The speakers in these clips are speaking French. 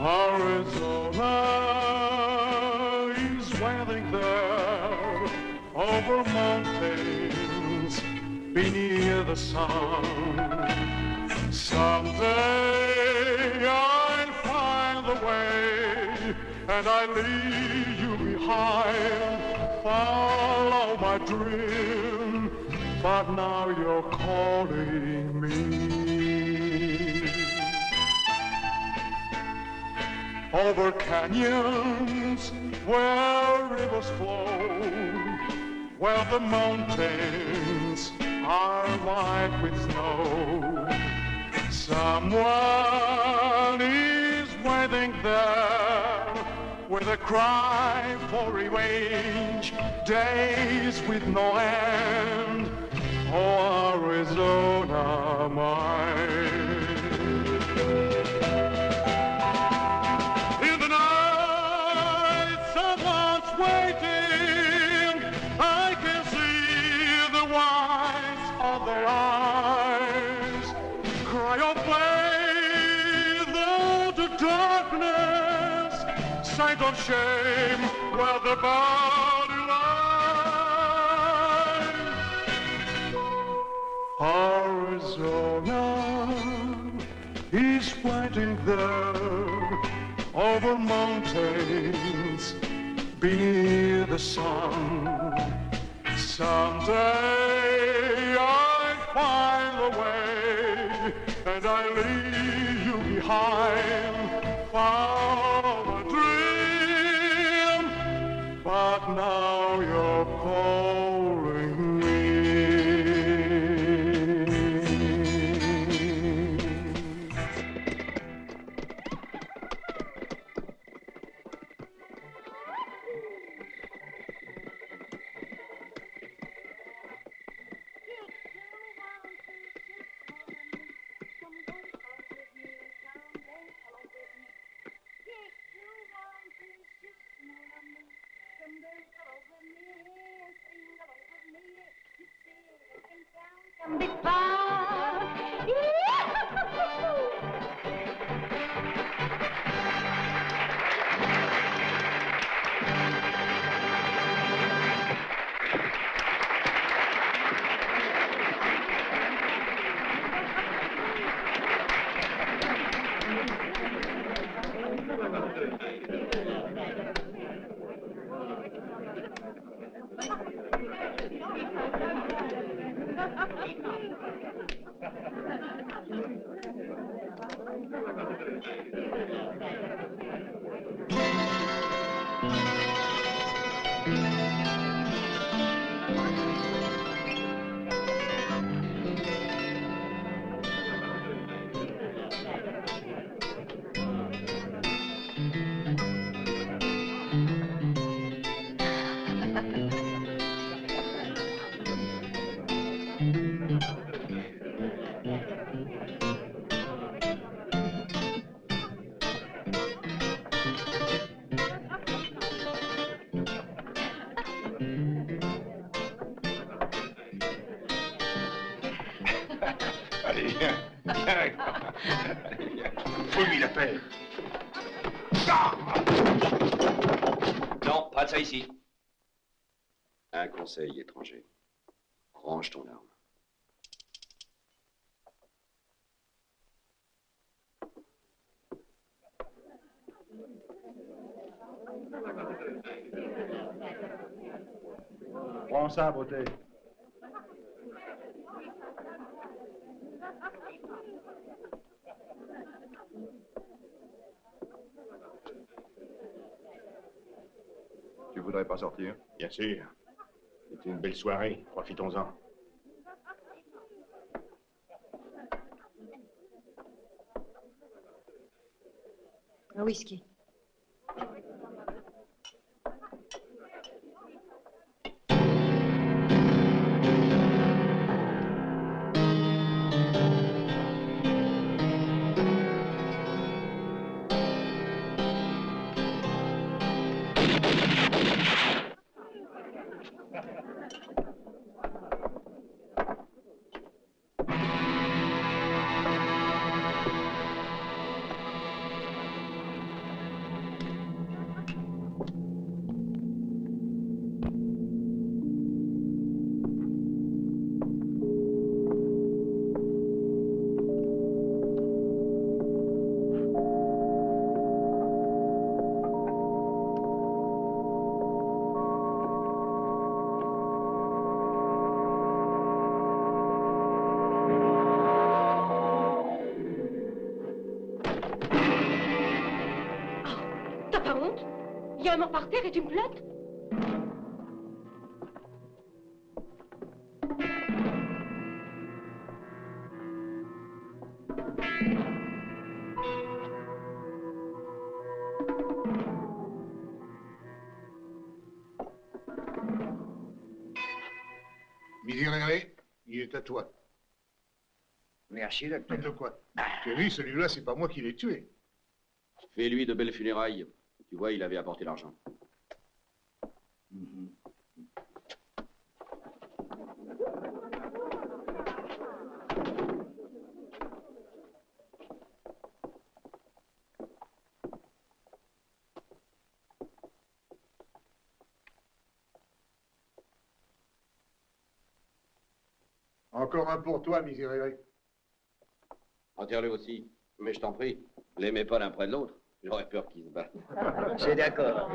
Arizona is waiting there over mountains beneath the sun. Someday I'll find the way and I'll leave you behind. Follow my dream, but now you're calling me. Over canyons where rivers flow, where the mountains are white with snow. Someone is waiting there with a cry for revenge, days with no end. Oh, Arizona mine. In the night, someone's waiting. I can see the whites of their eyes. Cry or play, though the darkness, sight of shame, where the body lies. Arizona is waiting there over mountains beneath the sun. Someday I find the way and I leave you behind. Follow a dream, but now you're calling me. Can be far. Allez, viens, viens. Fous-lui la paix. Non, pas de ça ici. Un conseil, étranger. Range ton arme. Prends ça, beauté. Tu voudrais pas sortir? Bien sûr. C'est une belle soirée. Profitons-en. Un whisky. Il y a un mort par terre et tu me flottes? Miserere, il est à toi. Merci, docteur. De quoi? Chérie, celui-là, c'est pas moi qui l'ai tué. Fais-lui de belles funérailles. Tu vois, il avait apporté l'argent. Encore un pour toi, Miserere. Enterre-le aussi. Mais je t'en prie, les mets pas l'un près de l'autre. J'aurais peur qu'ils se battent. C'est d'accord.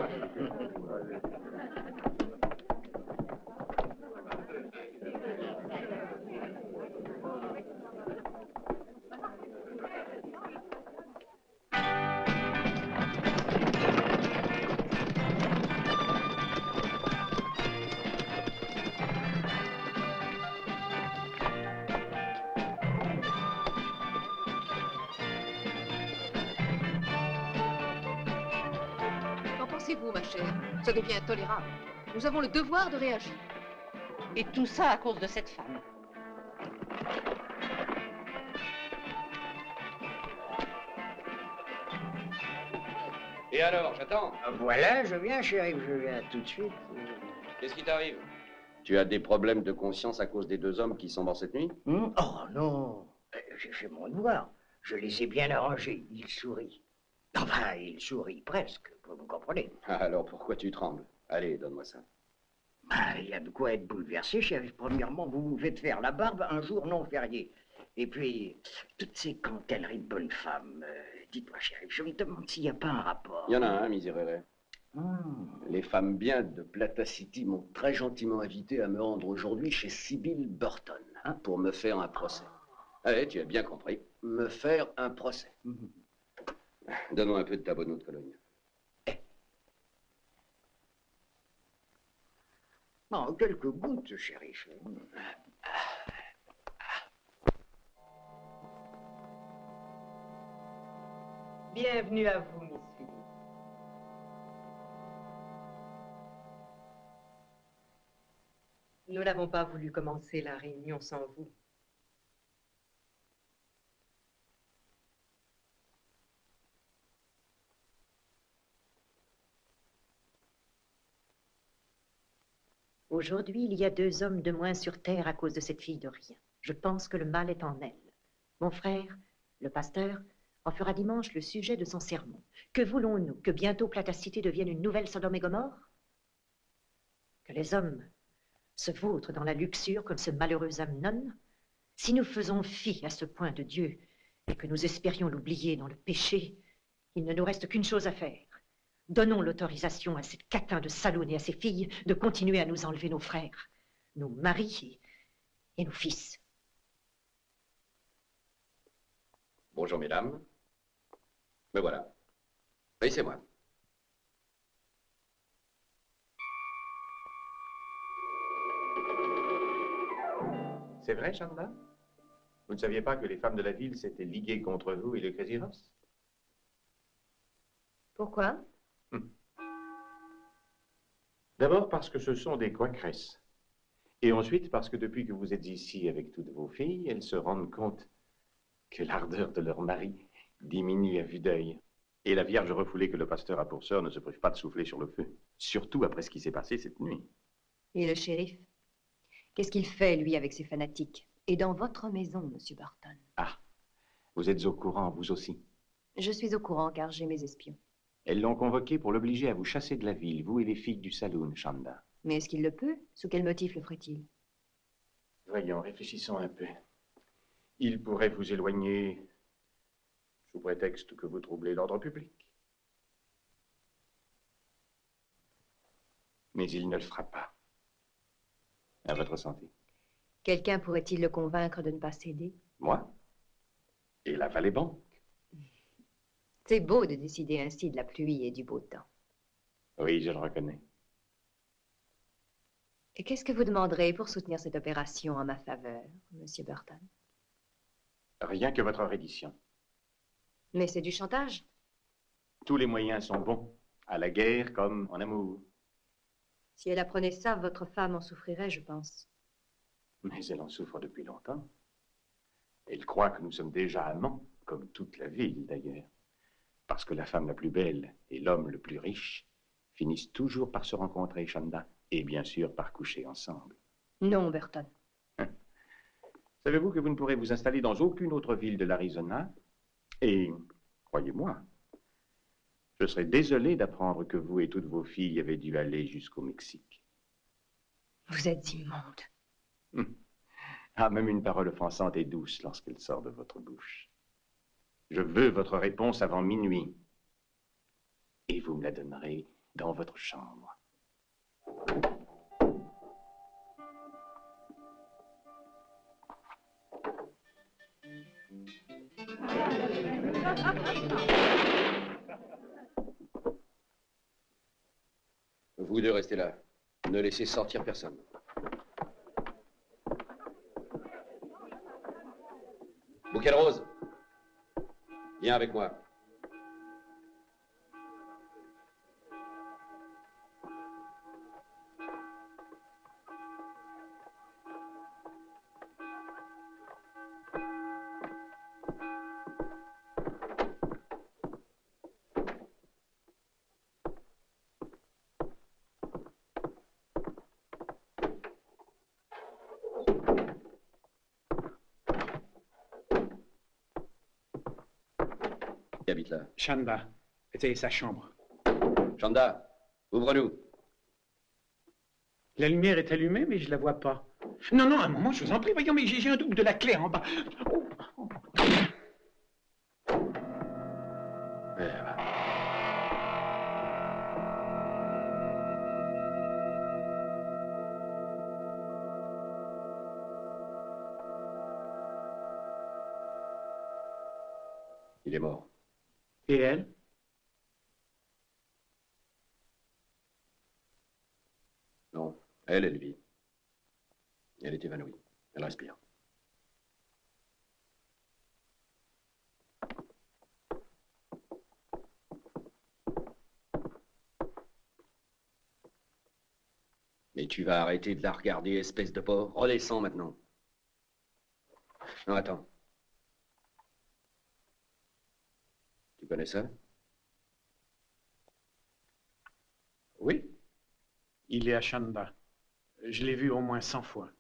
Qu'en pensez-vous, ma chère? Ça devient intolérable. Nous avons le devoir de réagir. Et tout ça à cause de cette femme. Et alors, j'attends. Voilà, je viens, shérif, je viens tout de suite. Qu'est-ce qui t'arrive? Tu as des problèmes de conscience à cause des deux hommes qui sont morts cette nuit? Oh non, j'ai fait mon devoir. Je les ai bien arrangés. Ils sourient. Enfin, ils sourient presque, vous comprenez. Alors pourquoi tu trembles? Allez, donne-moi ça. Il y a de quoi être bouleversé, shérif. Premièrement, vous vous faites faire la barbe un jour non férié. Et puis, toutes ces cantelleries de bonnes femmes. Dites-moi, shérif, je me demande s'il n'y a pas un rapport. Il y en a un, Miserere. Les femmes bien de Plata City m'ont très gentiment invité à me rendre aujourd'hui chez Sybil Burton pour me faire un procès. Allez, tu as bien compris. Me faire un procès. Donne-moi un peu de ta bonne eau de Cologne. Non, quelques gouttes, shérif. Bienvenue à vous, Miss Phillips. Nous n'avons pas voulu commencer la réunion sans vous. Aujourd'hui, il y a 2 hommes de moins sur terre à cause de cette fille de rien. Je pense que le mal est en elle. Mon frère, le pasteur, en fera dimanche le sujet de son sermon. Que voulons-nous? Que bientôt Plata City devienne une nouvelle Sodome et Gomorrhe? Que les hommes se vautrent dans la luxure comme ce malheureux Amnon? Si nous faisons fi à ce point de Dieu et que nous espérions l'oublier dans le péché, il ne nous reste qu'une chose à faire. Donnons l'autorisation à cette catin de Saloon et à ses filles de continuer à nous enlever nos frères, nos maris et nos fils. Bonjour, mesdames. Me voilà. Oui, c'est moi. C'est vrai, Chanda? Vous ne saviez pas que les femmes de la ville s'étaient liguées contre vous et les Crazy Ross? Pourquoi? D'abord parce que ce sont des coincresses. Et ensuite parce que depuis que vous êtes ici avec toutes vos filles, elles se rendent compte que l'ardeur de leur mari diminue à vue d'œil. Et la vierge refoulée que le pasteur a pour sœur ne se prive pas de souffler sur le feu. Surtout après ce qui s'est passé cette nuit. Et le shérif? Qu'est-ce qu'il fait, lui, avec ses fanatiques? Et dans votre maison, Monsieur Burton? Ah, vous êtes au courant, vous aussi. Je suis au courant, car j'ai mes espions. Elles l'ont convoqué pour l'obliger à vous chasser de la ville, vous et les filles du saloon, Chanda. Mais est-ce qu'il le peut? Sous quel motif le ferait-il? Voyons, réfléchissons un peu. Il pourrait vous éloigner sous prétexte que vous troublez l'ordre public. Mais il ne le fera pas. À votre santé. Quelqu'un pourrait-il le convaincre de ne pas céder? Moi? Et la Vallée-Banque? C'est beau de décider ainsi de la pluie et du beau temps. Oui, je le reconnais. Et qu'est-ce que vous demanderez pour soutenir cette opération en ma faveur, Monsieur Burton? Rien que votre reddition. Mais c'est du chantage. Tous les moyens sont bons, à la guerre comme en amour. Si elle apprenait ça, votre femme en souffrirait, je pense. Mais elle en souffre depuis longtemps. Elle croit que nous sommes déjà amants, comme toute la ville d'ailleurs. Parce que la femme la plus belle et l'homme le plus riche finissent toujours par se rencontrer, Chanda, et bien sûr par coucher ensemble. Non, Burton. Savez-vous que vous ne pourrez vous installer dans aucune autre ville de l'Arizona? Et, croyez-moi, je serais désolé d'apprendre que vous et toutes vos filles avez dû aller jusqu'au Mexique. Vous êtes immonde. Ah, même une parole offensante est douce lorsqu'elle sort de votre bouche. Je veux votre réponse avant minuit. Et vous me la donnerez dans votre chambre. Vous deux restez là. Ne laissez sortir personne. Bouquet de rose, viens avec moi. Qui habite là? Chanda. C'était sa chambre. Chanda, ouvre-nous. La lumière est allumée, mais je la vois pas. Non, non, un moment, je vous en prie, voyons, mais j'ai un double de la clé en bas. Oh. Il est mort. Et elle? Non, elle vit. Elle est évanouie. Elle respire. Mais tu vas arrêter de la regarder, espèce de porc. Redescends maintenant. Non, attends. Tu connais ça? Oui. Il est à Chanda. Je l'ai vu au moins 100 fois.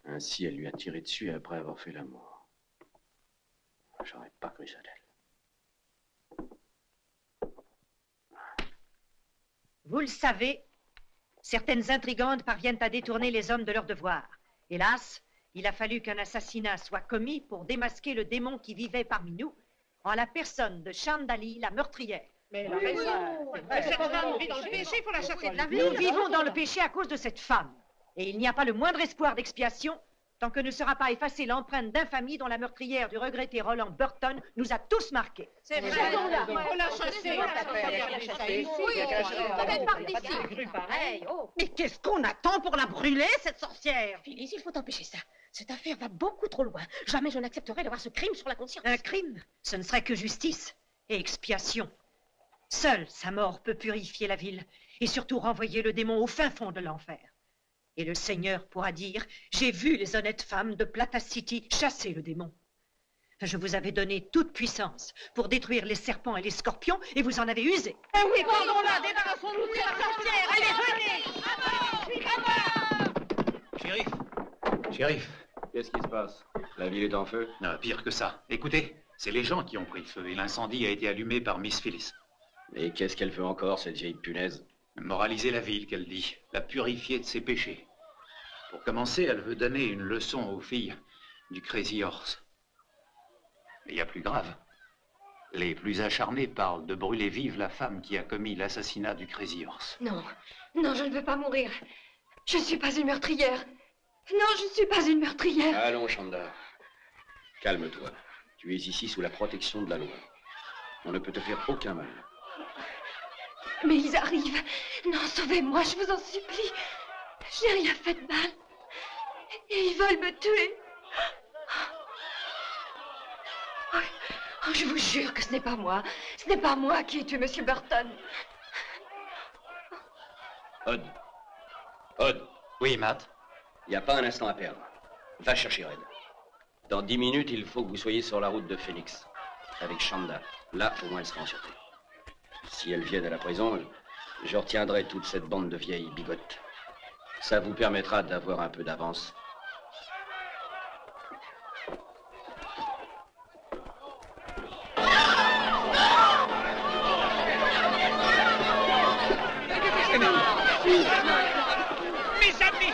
Ainsi, elle lui a tiré dessus après avoir fait l'amour. J'aurais pas cru ça d'elle. Vous le savez, certaines intrigantes parviennent à détourner les hommes de leur devoir. Hélas, il a fallu qu'un assassinat soit commis pour démasquer le démon qui vivait parmi nous, en la personne de Chandali, la meurtrière. Mais la cette femme vit dans le péché, il faut la chasser de la ville. Nous vivons dans le péché à cause de cette femme. Et il n'y a pas le moindre espoir d'expiation tant que ne sera pas effacée l'empreinte d'infamie dont la meurtrière du regretté Roland Burton nous a tous marqués. C'est vrai, il faut la chasser. Mais qu'est-ce qu'on attend pour la brûler, cette sorcière? Phyllis, il faut empêcher ça. Cette affaire va beaucoup trop loin. Jamais je n'accepterai d'avoir ce crime sur la conscience. Un crime? Ce ne serait que justice et expiation. Seule sa mort peut purifier la ville et surtout renvoyer le démon au fin fond de l'enfer. Et le Seigneur pourra dire, j'ai vu les honnêtes femmes de Plata City chasser le démon. Je vous avais donné toute puissance pour détruire les serpents et les scorpions et vous en avez usé. Eh oui, pardon-la, débarrassons-nous de la sorcière. Allez, venez! Shérif. Qu'est-ce qui se passe? La ville est en feu? Non, pire que ça. Écoutez, c'est les gens qui ont pris le feu et l'incendie a été allumé par Miss Phyllis. Mais qu'est-ce qu'elle fait encore, cette vieille punaise? Moraliser la ville, qu'elle dit, la purifier de ses péchés. Pour commencer, elle veut donner une leçon aux filles du Crazy Horse. Mais il y a plus grave. Les plus acharnés parlent de brûler vive la femme qui a commis l'assassinat du Crazy Horse. Non, non, je ne veux pas mourir. Je ne suis pas une meurtrière. Non, je ne suis pas une meurtrière. Allons, Chanda. Calme-toi. Tu es ici sous la protection de la loi. On ne peut te faire aucun mal. Mais ils arrivent. Non, sauvez-moi, je vous en supplie. J'ai rien fait de mal. Et ils veulent me tuer. Oh, je vous jure que ce n'est pas moi. Ce n'est pas moi qui ai tué Monsieur Burton. Odd. Odd. Oui, Matt? Il n'y a pas un instant à perdre. Va chercher Red. Dans 10 minutes, il faut que vous soyez sur la route de Phoenix. Avec Shanda. Là, au moins, elle sera en sûreté. Si elles viennent à la prison, je retiendrai toute cette bande de vieilles bigotes. Ça vous permettra d'avoir un peu d'avance. Mes amis!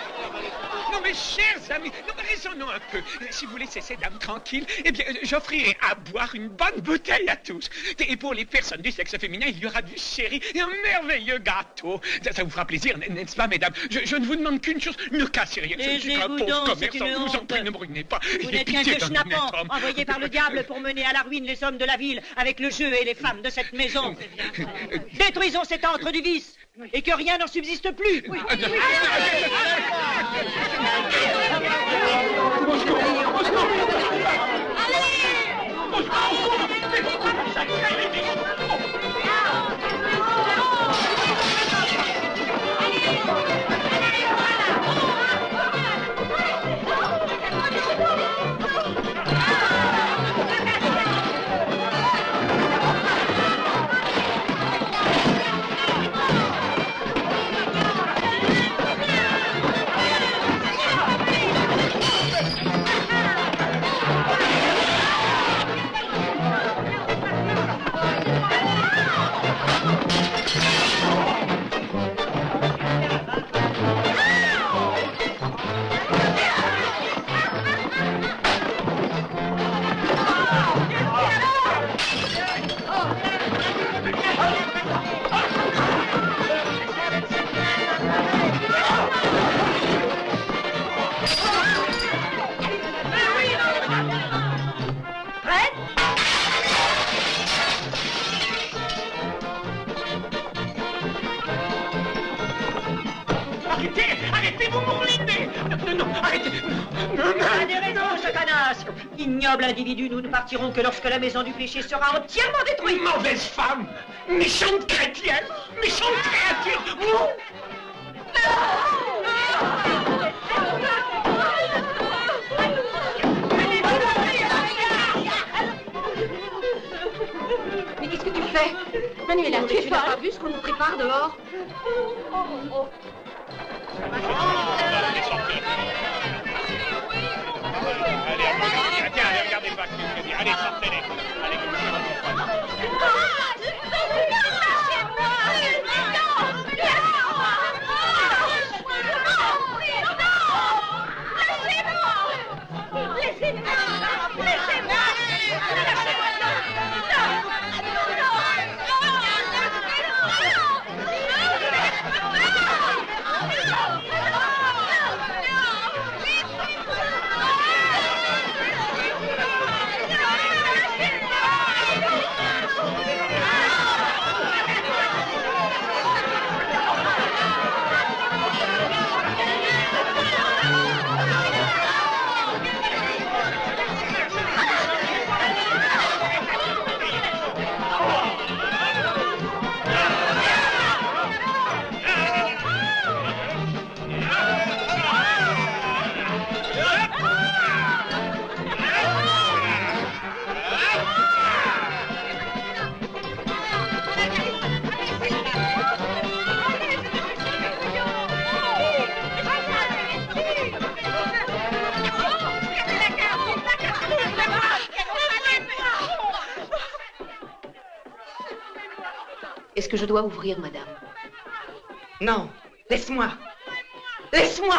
Non, mes chers amis, non, raisonnons un peu. Si vous laissez ces dames tranquilles, eh bien, j'offrirai à boire une bonne bouteille à tous. Et pour les personnes du sexe féminin, il y aura du sherry et un merveilleux gâteau. Ça vous fera plaisir, n'est-ce pas, mesdames? Je ne vous demande qu'une chose, ne cassez rien. Je suis un pauvre commerçant, je vous en prie, ne me ruinez pas. Vous n'êtes qu'un vieux schnappant, envoyé par le diable pour mener à la ruine les hommes de la ville avec le jeu et les femmes de cette maison. Détruisons cet antre du vice et que rien n'en subsiste plus. Oui. Arrêtez-vous mon idée! Non, arrêtez! Pas de raison, ce canasse! Ignoble individu, nous ne partirons que lorsque la maison du péché sera entièrement détruite! Mauvaise femme! Méchante chrétienne! Méchante créature! Mais qu'est-ce que tu fais? Manuela, tu n'as pas vu ce qu'on nous prépare dehors? Allez, tiens, regardez pas ce que je dis. Allez, sortez-les. Allez, Est-ce que je dois ouvrir, madame? Non, laisse-moi. Laisse-moi.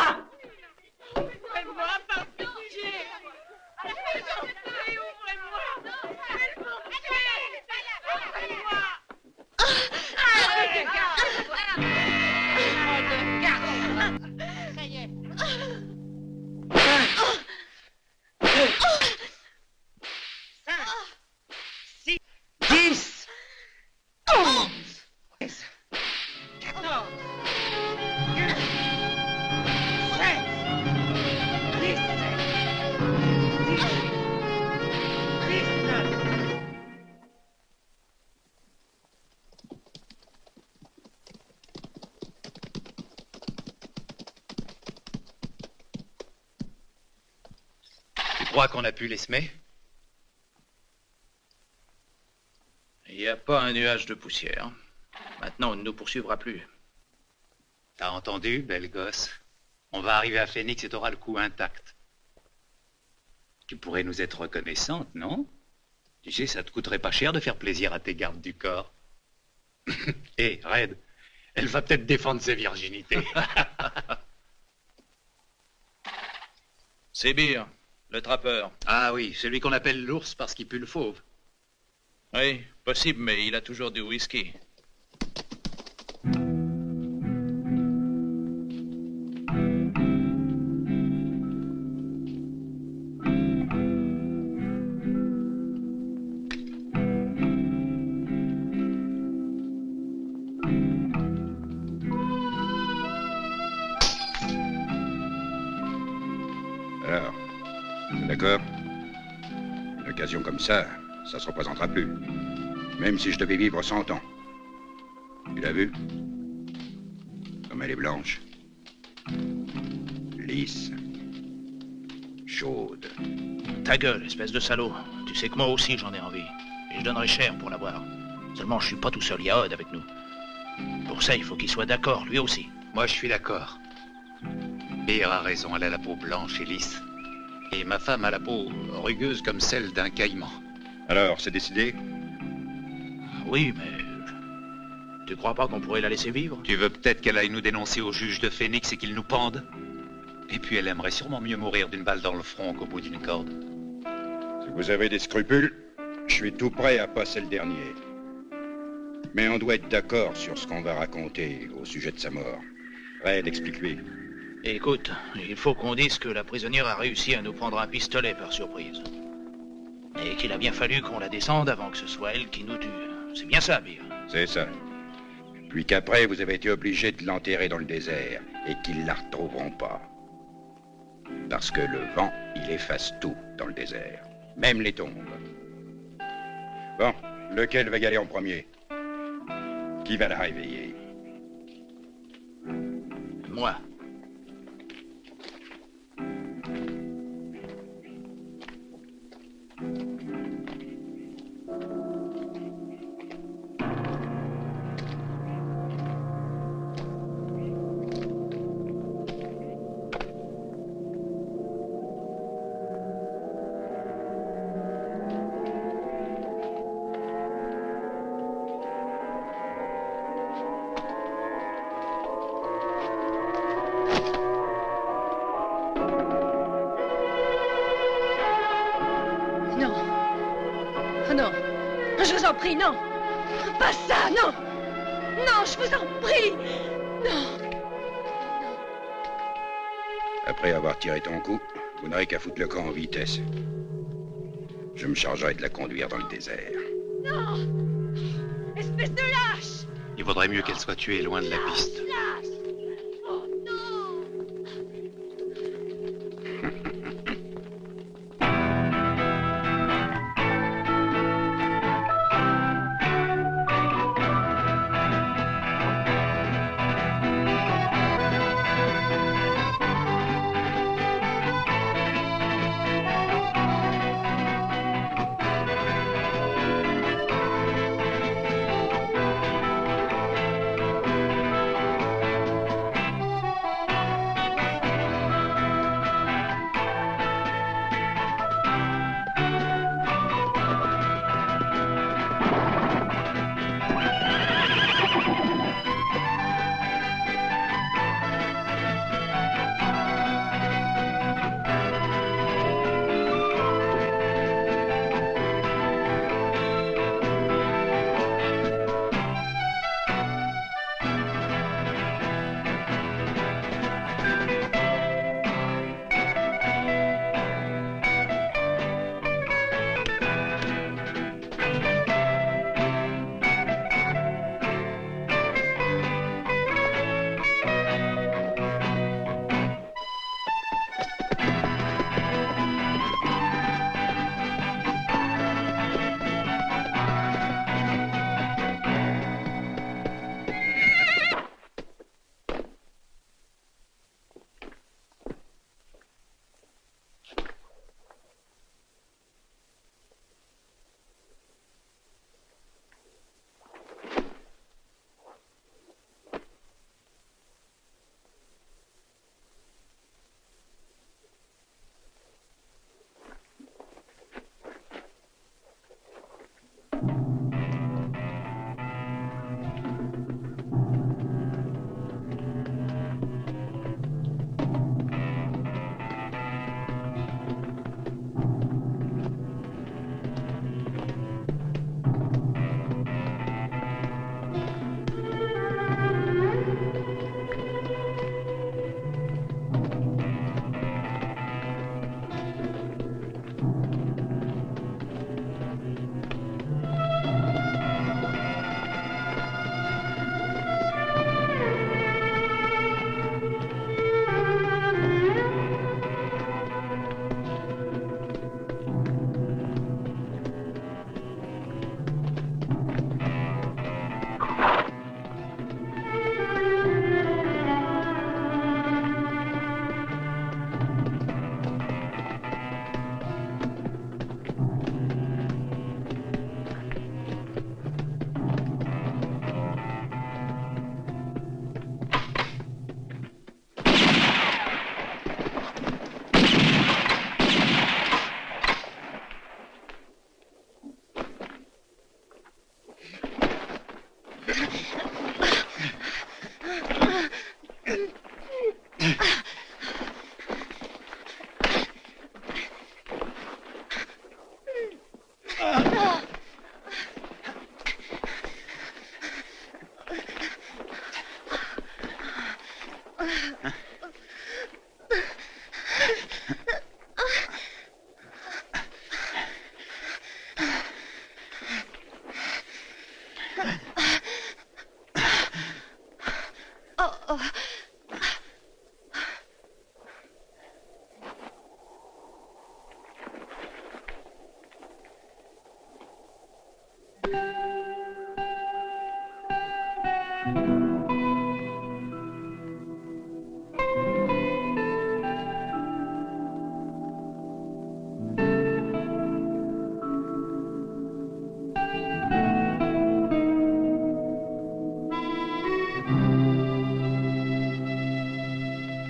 crois qu'on a pu les semer? Il n'y a pas un nuage de poussière. Maintenant, on ne nous poursuivra plus. T'as entendu, belle gosse? On va arriver à Phoenix et t'auras le coup intact. Tu pourrais nous être reconnaissante, non? Tu sais, ça te coûterait pas cher de faire plaisir à tes gardes du corps. Hé, Red, elle va peut-être défendre ses virginités. C'est Beer, le trappeur. Ah oui, celui qu'on appelle l'ours parce qu'il pue le fauve. Oui, possible, mais il a toujours du whisky. Alors, d'accord? Une occasion comme ça se représentera plus. Même si je devais vivre 100 ans. Tu l'as vu? Comme elle est blanche. Lisse. Chaude. Ta gueule, espèce de salaud. Tu sais que moi aussi j'en ai envie. Et je donnerais cher pour l'avoir. Seulement je suis pas tout seul, il y a Odd avec nous. Pour ça, il faut qu'il soit d'accord, lui aussi. Moi, je suis d'accord. Beer a raison, elle a la peau blanche et lisse. Et ma femme a la peau rugueuse comme celle d'un caïman. Alors, c'est décidé? Oui, mais... Tu crois pas qu'on pourrait la laisser vivre? Tu veux peut-être qu'elle aille nous dénoncer au juge de Phoenix et qu'il nous pende? Et puis elle aimerait sûrement mieux mourir d'une balle dans le front qu'au bout d'une corde. Si vous avez des scrupules, je suis tout prêt à passer le dernier. Mais on doit être d'accord sur ce qu'on va raconter au sujet de sa mort. Red, explique-lui. Écoute, il faut qu'on dise que la prisonnière a réussi à nous prendre un pistolet par surprise. Et qu'il a bien fallu qu'on la descende avant que ce soit elle qui nous tue. C'est bien ça, Beer. C'est ça. Puis qu'après, vous avez été obligé de l'enterrer dans le désert et qu'ils la retrouveront pas. Parce que le vent, il efface tout dans le désert. Même les tombes. Bon, lequel va y aller en premier? Qui va la réveiller? Moi. Je vous en prie, non. Pas ça, non. Non, je vous en prie. Non. Après avoir tiré ton coup, vous n'aurez qu'à foutre le camp en vitesse. Je me chargerai de la conduire dans le désert. Non. Espèce de lâche. Il vaudrait mieux qu'elle soit tuée loin de la piste. Lâche. Oh non.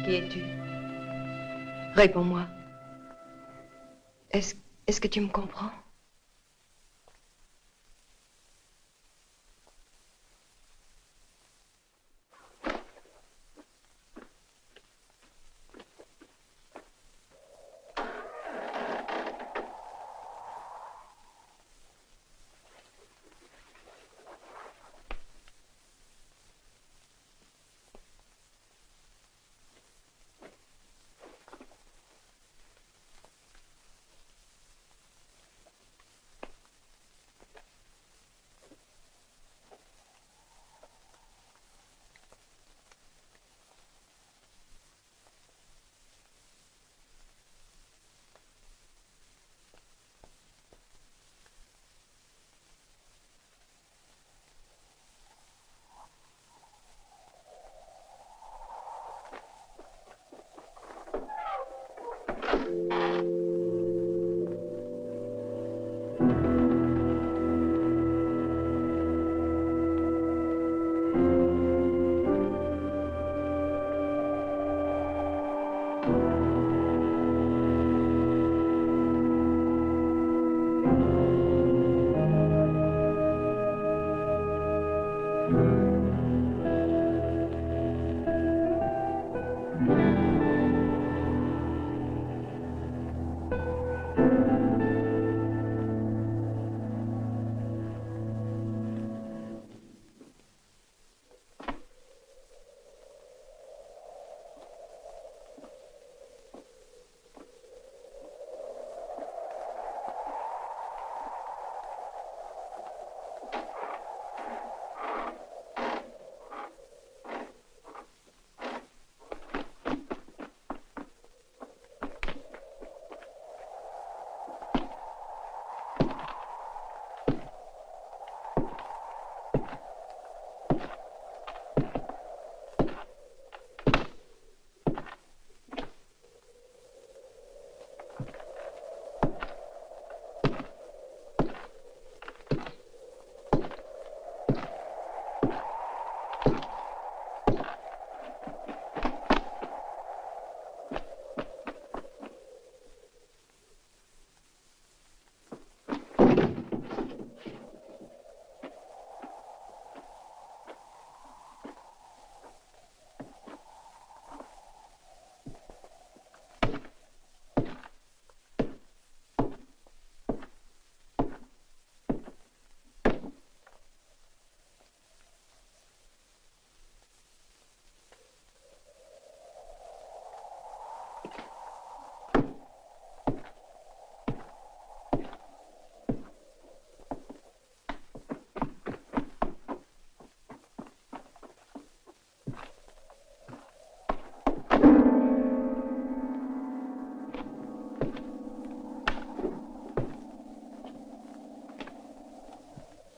Qui es-tu? Réponds-moi. Est-ce que tu me comprends?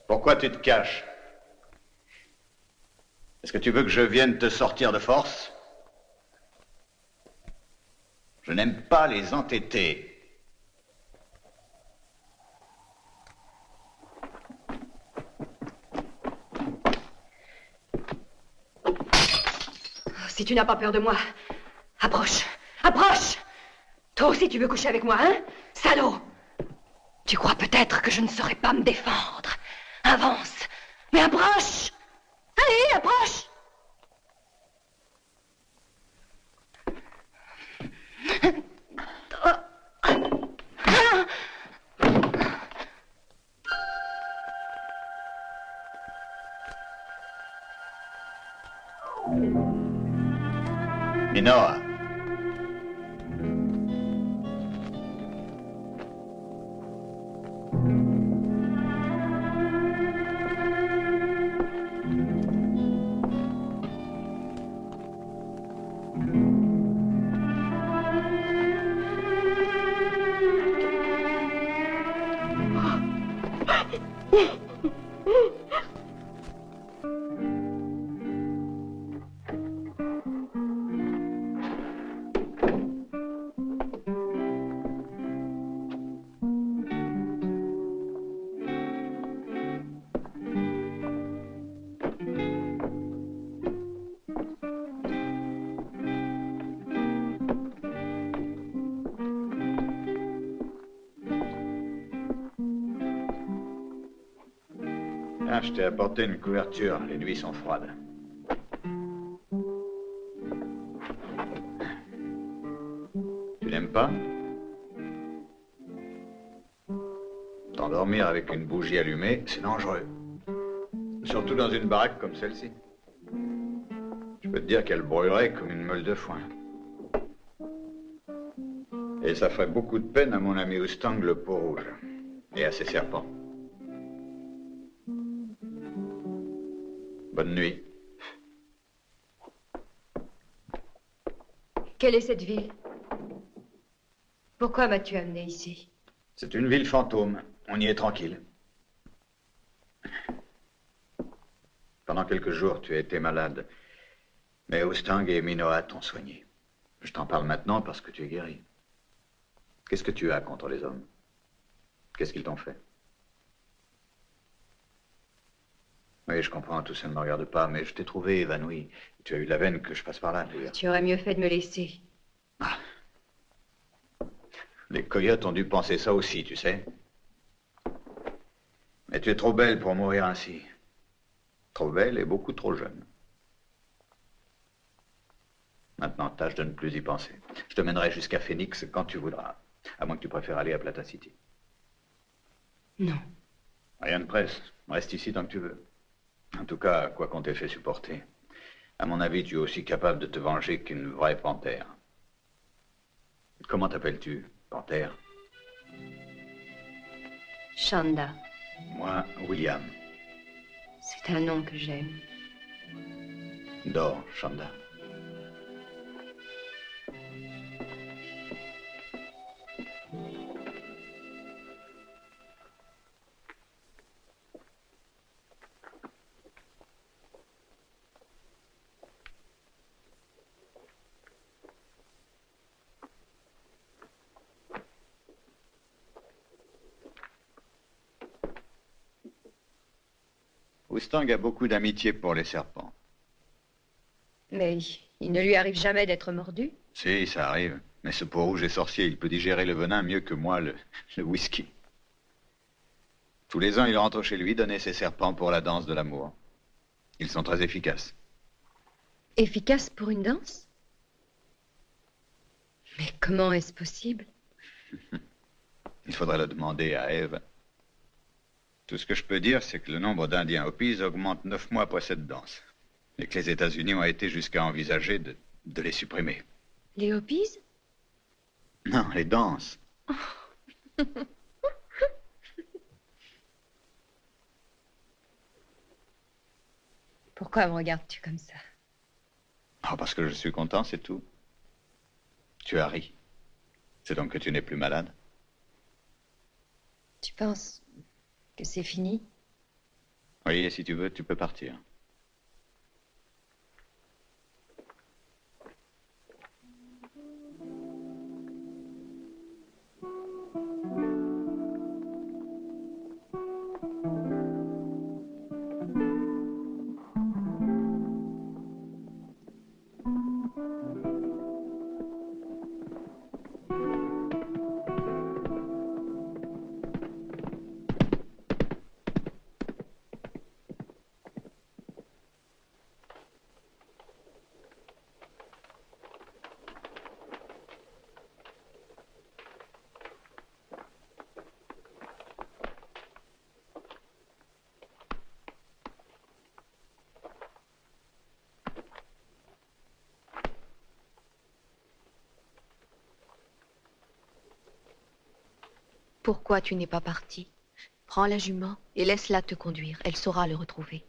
Pourquoi tu te caches? Est-ce que tu veux que je vienne te sortir de force? Je n'aime pas les entêtés. Si tu n'as pas peur de moi, approche, approche! Toi aussi tu veux coucher avec moi, hein? Salaud! Tu crois peut-être que je ne saurais pas me défendre. Avance, mais approche! Allez, approche! Minoa. Ah, je t'ai apporté une couverture. Les nuits sont froides. Tu n'aimes pas? T'endormir avec une bougie allumée, c'est dangereux. Surtout dans une baraque comme celle-ci. Je peux te dire qu'elle brûlerait comme une meule de foin. Et ça ferait beaucoup de peine à mon ami Oustang, le peau rouge. Et à ses serpents. Bonne nuit. Quelle est cette ville? Pourquoi m'as-tu amené ici? C'est une ville fantôme. On y est tranquille. Pendant quelques jours, tu as été malade. Mais Oustang et Minoa t'ont soigné. Je t'en parle maintenant parce que tu es guéri. Qu'est-ce que tu as contre les hommes? Qu'est-ce qu'ils t'ont fait? Oui, je comprends, tout ça ne me regarde pas, mais je t'ai trouvé évanoui. Tu as eu la veine que je passe par là, d'ailleurs. Tu aurais mieux fait de me laisser. Ah. Les coyotes ont dû penser ça aussi, tu sais. Mais tu es trop belle pour mourir ainsi. Trop belle et beaucoup trop jeune. Maintenant, tâche de ne plus y penser. Je te mènerai jusqu'à Phoenix quand tu voudras. À moins que tu préfères aller à Plata City. Non. Rien de presse. Reste ici tant que tu veux. En tout cas, quoi qu'on t'ait fait supporter. À mon avis, tu es aussi capable de te venger qu'une vraie panthère. Comment t'appelles-tu, panthère? Chanda. Moi, William. C'est un nom que j'aime. Dors, Chanda. Oustang a beaucoup d'amitié pour les serpents. Mais il ne lui arrive jamais d'être mordu? Si, ça arrive. Mais ce peau rouge est sorcier. Il peut digérer le venin mieux que moi, le whisky. Tous les ans, il rentre chez lui donner ses serpents pour la danse de l'amour. Ils sont très efficaces. Efficace pour une danse? Mais comment est-ce possible? Il faudrait le demander à Ève. Tout ce que je peux dire, c'est que le nombre d'Indiens Hopis augmente 9 mois après cette danse. Et que les États-Unis ont été jusqu'à envisager de les supprimer. Les Hopis? Non, les danses. Pourquoi me regardes-tu comme ça? Oh, parce que je suis content, c'est tout. Tu as ri. C'est donc que tu n'es plus malade? Tu penses que c'est fini? Oui, et si tu veux, tu peux partir. Pourquoi tu n'es pas parti? Prends la jument et laisse-la te conduire. Elle saura le retrouver.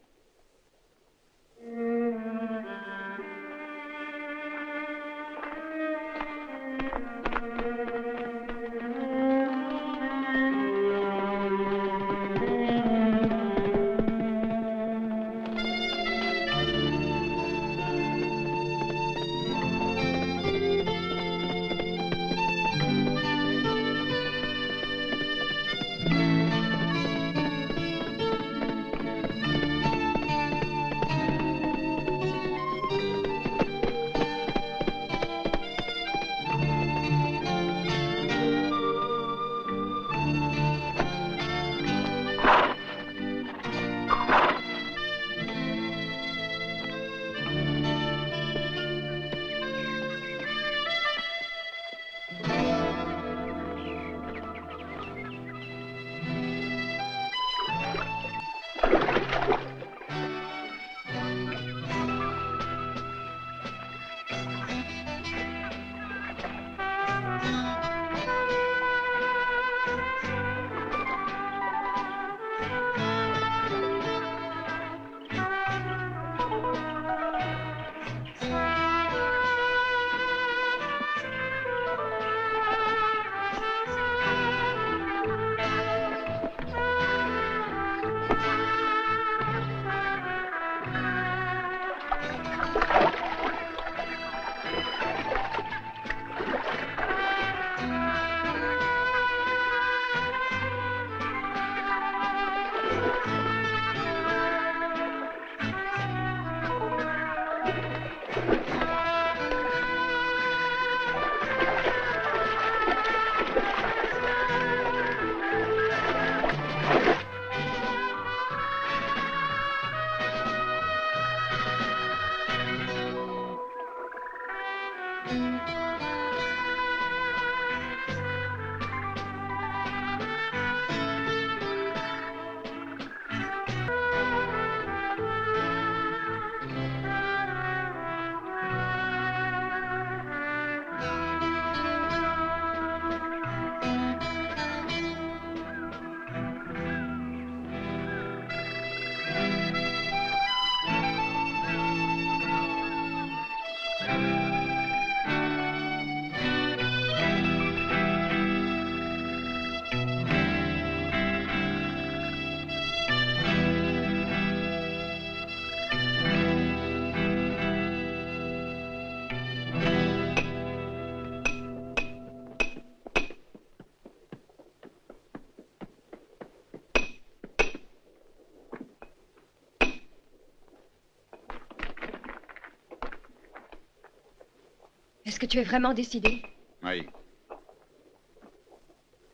Est-ce que tu es vraiment décidé? Oui.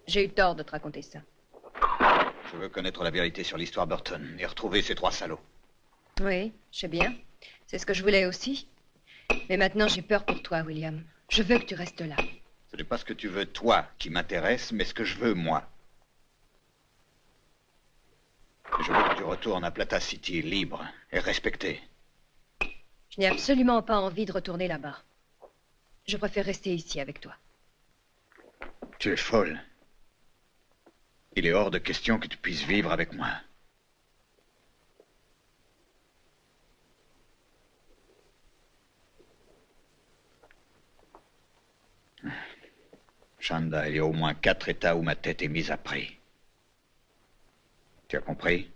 J'ai eu tort de te raconter ça. Je veux connaître la vérité sur l'histoire Burton et retrouver ces 3 salauds. Oui, je sais bien. C'est ce que je voulais aussi. Mais maintenant, j'ai peur pour toi, William. Je veux que tu restes là. Ce n'est pas ce que tu veux, toi, qui m'intéresse, mais ce que je veux, moi. Je veux que tu retournes à Plata City, libre et respecté. Je n'ai absolument pas envie de retourner là-bas. Je préfère rester ici avec toi. Tu es folle. Il est hors de question que tu puisses vivre avec moi. Chanda, il y a au moins 4 états où ma tête est mise à prix. Tu as compris?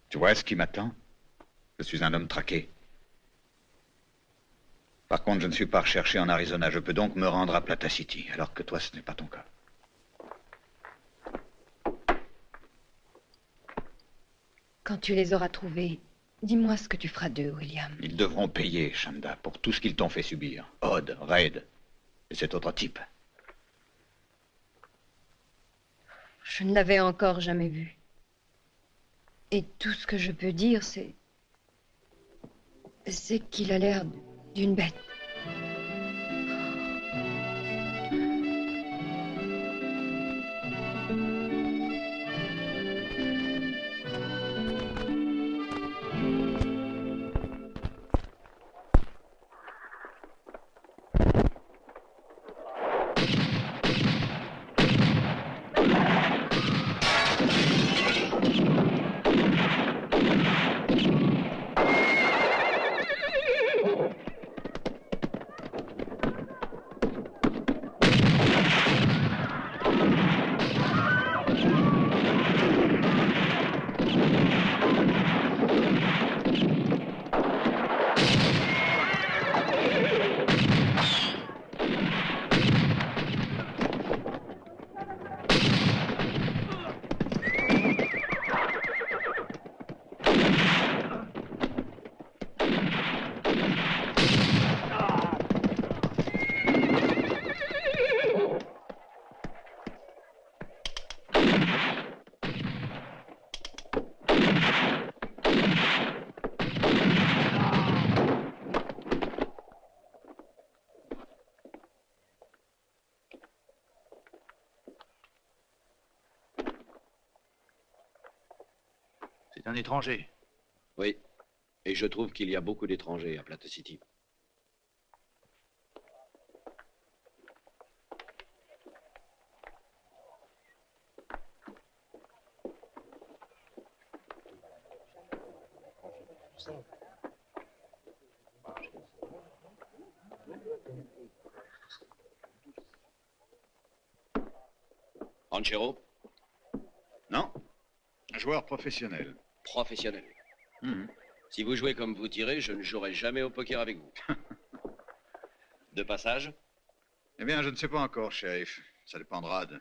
Tu vois ce qui m'attend? Je suis un homme traqué. Par contre, je ne suis pas recherché en Arizona. Je peux donc me rendre à Plata City, alors que toi, ce n'est pas ton cas. Quand tu les auras trouvés, dis-moi ce que tu feras d'eux, William. Ils devront payer, Chanda, pour tout ce qu'ils t'ont fait subir. Odd, Raid et cet autre type. Je ne l'avais encore jamais vu. Et tout ce que je peux dire, c'est qu'il a l'air d'une bête. C'est un étranger. Oui. Et je trouve qu'il y a beaucoup d'étrangers à Plata City. Ranchero? Non. Un joueur professionnel. Professionnel. Si vous jouez comme vous tirez, je ne jouerai jamais au poker avec vous. De passage? Eh bien, je ne sais pas encore, shérif. Ça dépendra de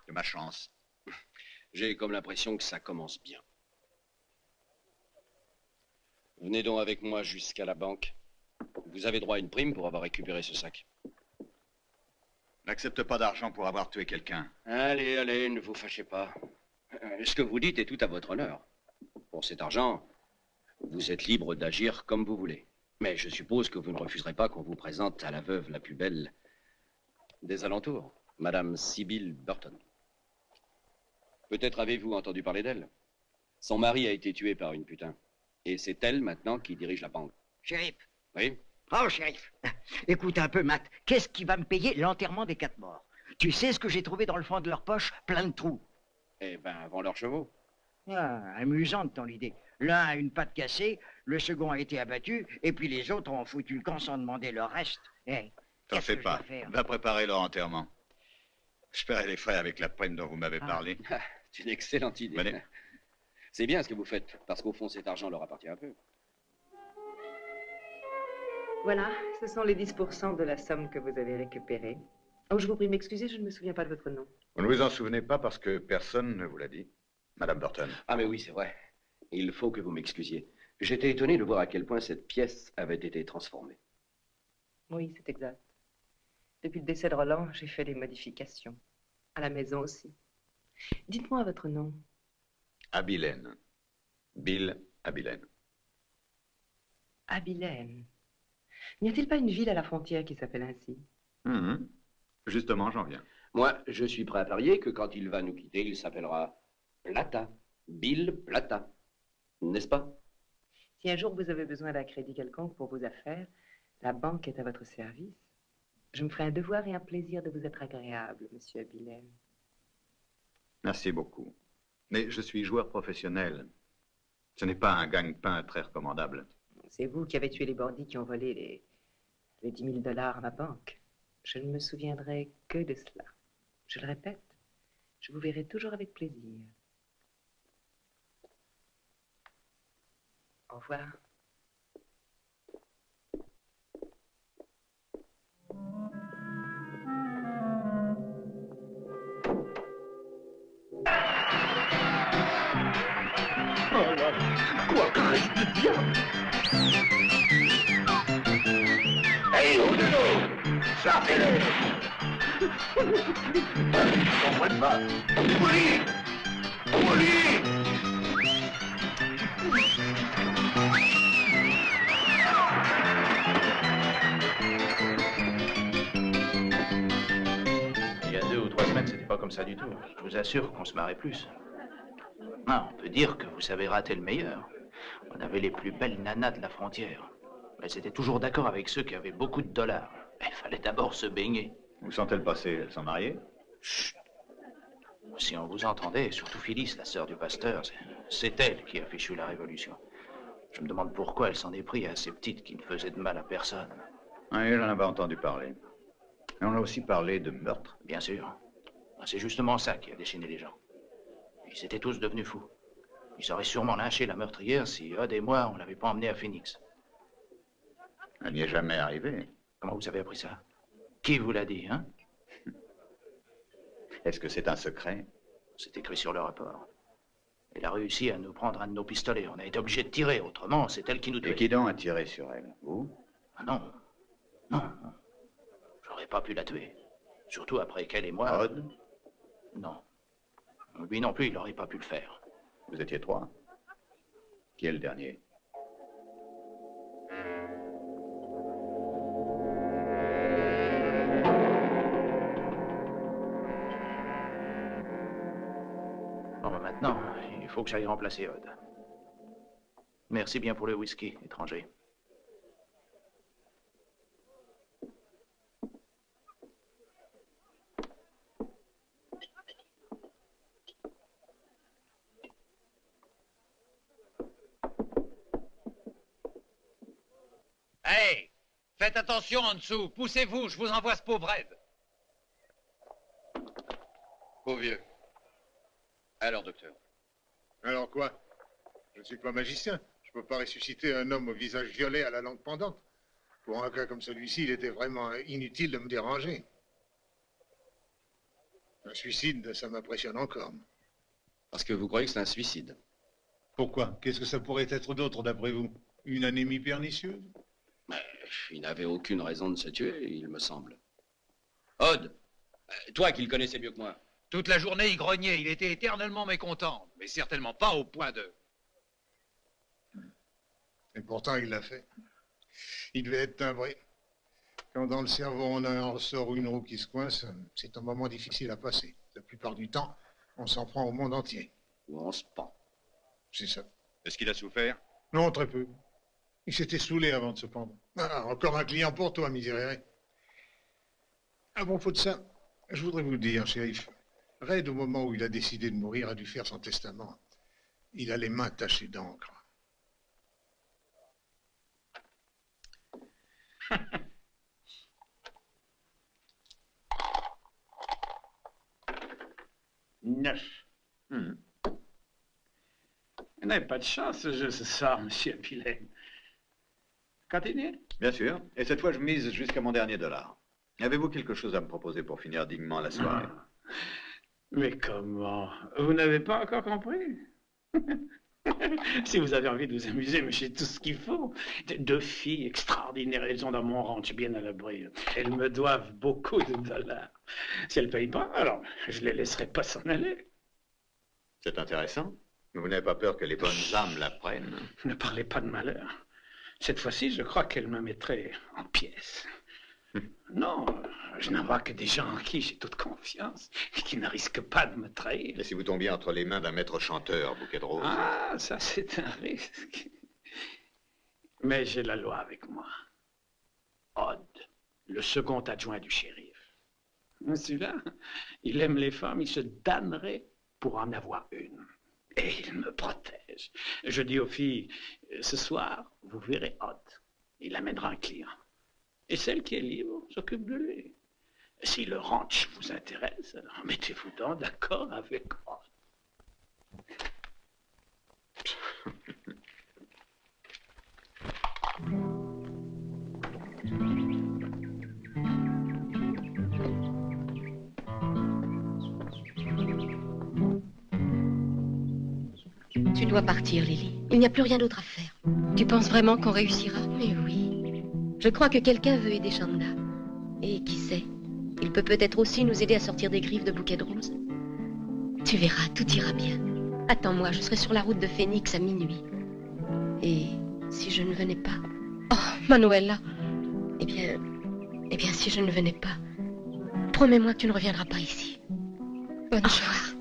ma chance. J'ai comme l'impression que ça commence bien. Venez donc avec moi jusqu'à la banque. Vous avez droit à une prime pour avoir récupéré ce sac. N'accepte pas d'argent pour avoir tué quelqu'un. Allez, allez, ne vous fâchez pas. Ce que vous dites est tout à votre honneur. Pour cet argent, vous êtes libre d'agir comme vous voulez. Mais je suppose que vous ne refuserez pas qu'on vous présente à la veuve la plus belle des alentours, Madame Sybil Burton. Peut-être avez-vous entendu parler d'elle. Son mari a été tué par une putain. Et c'est elle, maintenant, qui dirige la banque. Shérif. Oui? Oh, shérif. Écoute un peu, Matt. Qu'est-ce qui va me payer l'enterrement des 4 morts? Tu sais ce que j'ai trouvé dans le fond de leur poche? Plein de trous. Eh ben, vend leurs chevaux. Ah, amusante ton idée. L'un a une patte cassée, le second a été abattu, et puis les autres ont foutu le camp sans demander leur reste. Eh, T'en fais pas. Va préparer leur enterrement. Je paierai les frais avec la prime dont vous m'avez parlé. C'est une excellente idée. Venez. C'est bien ce que vous faites, parce qu'au fond, cet argent leur appartient un peu. Voilà, ce sont les 10% de la somme que vous avez récupérée. Oh, je vous prie de m'excuser, je ne me souviens pas de votre nom. Vous ne vous en souvenez pas parce que personne ne vous l'a dit, Madame Burton. Ah, mais oui, c'est vrai. Il faut que vous m'excusiez. J'étais étonné de voir à quel point cette pièce avait été transformée. Oui, c'est exact. Depuis le décès de Roland, j'ai fait des modifications. À la maison aussi. Dites-moi votre nom. Abilène. Bill Abilène. Abilène. N'y a-t-il pas une ville à la frontière qui s'appelle ainsi? Justement, j'en viens. Moi, je suis prêt à parier que quand il va nous quitter, il s'appellera Plata. Bill Plata. N'est-ce pas? Si un jour vous avez besoin d'un crédit quelconque pour vos affaires, la banque est à votre service. Je me ferai un devoir et un plaisir de vous être agréable, monsieur Abilène. Merci beaucoup. Mais je suis joueur professionnel. Ce n'est pas un gagne-pain très recommandable. C'est vous qui avez tué les bandits qui ont volé les 10 000 $ à ma banque. Je ne me souviendrai que de cela. Je le répète, je vous verrai toujours avec plaisir. Au revoir. Quoi que reste bien. Hey, au de l'eau. Sortez-les. Je comprends pas. Molly. Molly. Il y a 2 ou 3 semaines, c'était pas comme ça du tout. Je vous assure qu'on se marrait plus. Ah, on peut dire que vous savez rater le meilleur. On avait les plus belles nanas de la frontière. Mais c'était toujours d'accord avec ceux qui avaient beaucoup de dollars. Il fallait d'abord se baigner. Où sont-elles passées? Elles sont mariées? Chut. Si on vous entendait, surtout Phyllis, la sœur du pasteur, c'est elle qui a fichu la révolution. Je me demande pourquoi elle s'en est pris à ces petites qui ne faisaient de mal à personne. Oui, j'en avais entendu parler. Et on a aussi parlé de meurtre. Bien sûr. C'est justement ça qui a déchaîné les gens. Ils étaient tous devenus fous. Ils auraient sûrement lynché la meurtrière si Odd et moi, on l'avait pas emmenée à Phoenix. Elle n'y est jamais arrivée. Comment vous avez appris ça? Qui vous l'a dit, hein? Est-ce que c'est un secret? C'est écrit sur le rapport. Elle a réussi à nous prendre un de nos pistolets. On a été obligé de tirer, autrement, c'est elle qui nous tuait. Et qui donc a tiré sur elle? Vous? Ah non. Non. J'aurais pas pu la tuer. Surtout après qu'elle et moi... Odd? Non. Lui non plus, il n'aurait pas pu le faire. Vous étiez 3. Qui est le dernier? Bon, ben maintenant, il faut que j'aille remplacer Odd. Merci bien pour le whisky, étranger. Hey, faites attention en dessous. Poussez-vous, je vous envoie ce pauvre Ed. Pauvre vieux. Alors, docteur. Alors quoi? Je ne suis pas magicien. Je ne peux pas ressusciter un homme au visage violet à la langue pendante. Pour un cas comme celui-ci, il était vraiment inutile de me déranger. Un suicide, ça m'impressionne encore. Parce que vous croyez que c'est un suicide. Pourquoi? Qu'est-ce que ça pourrait être d'autre, d'après vous? Une anémie pernicieuse? Il n'avait aucune raison de se tuer, il me semble. Odd, toi qui le connaissais mieux que moi. Toute la journée, il grognait. Il était éternellement mécontent. Mais certainement pas au point de... Et pourtant, il l'a fait. Il devait être timbré. Quand dans le cerveau, on a un ressort ou une roue qui se coince, c'est un moment difficile à passer. La plupart du temps, on s'en prend au monde entier. Ou on se pend. C'est ça. Est-ce qu'il a souffert? Non, très peu. Il s'était saoulé avant de se pendre. Ah, encore un client pour toi, miséréré. À propos de ça, je voudrais vous le dire, shérif. Red, au moment où il a décidé de mourir, a dû faire son testament. Il a les mains tachées d'encre. Neuf. Vous n'avez pas de chance ce jeu ce soir, monsieur Pillen. Continuez. Bien sûr. Et cette fois, je mise jusqu'à mon dernier dollar. Avez-vous quelque chose à me proposer pour finir dignement la soirée? Mais comment? Vous n'avez pas encore compris? Si vous avez envie de vous amuser, mais j'ai tout ce qu'il faut. Deux filles extraordinaires, elles sont dans mon ranch, bien à l'abri. Elles me doivent beaucoup de dollars. Si elles ne payent pas, alors je les laisserai pas s'en aller. C'est intéressant. Vous n'avez pas peur que les bonnes âmes la prennent? Ne parlez pas de malheur. Cette fois-ci, je crois qu'elles me mettraient en pièces. Non, je n'en vois que des gens en qui j'ai toute confiance et qui ne risquent pas de me trahir. Et si vous tombiez entre les mains d'un maître chanteur, bouquet de roses? Ah, ça c'est un risque. Mais j'ai la loi avec moi. Odd, le second adjoint du shérif. Celui-là, il aime les femmes, il se damnerait pour en avoir une. Et il me protège. Je dis aux filles, ce soir, vous verrez Odd. Il amènera un client. Et celle qui est libre s'occupe de lui. Si le ranch vous intéresse, alors mettez-vous donc d'accord avec Odd. Tu dois partir, Lily. Il n'y a plus rien d'autre à faire. Tu penses vraiment qu'on réussira? Mais oui. Je crois que quelqu'un veut aider Chanda. Et qui sait, il peut peut-être aussi nous aider à sortir des griffes de bouquet de roses. Tu verras, tout ira bien. Attends-moi, je serai sur la route de Phoenix à minuit. Et si je ne venais pas... Oh, Manuela. Eh bien, si je ne venais pas, promets-moi que tu ne reviendras pas ici. Bonne chance.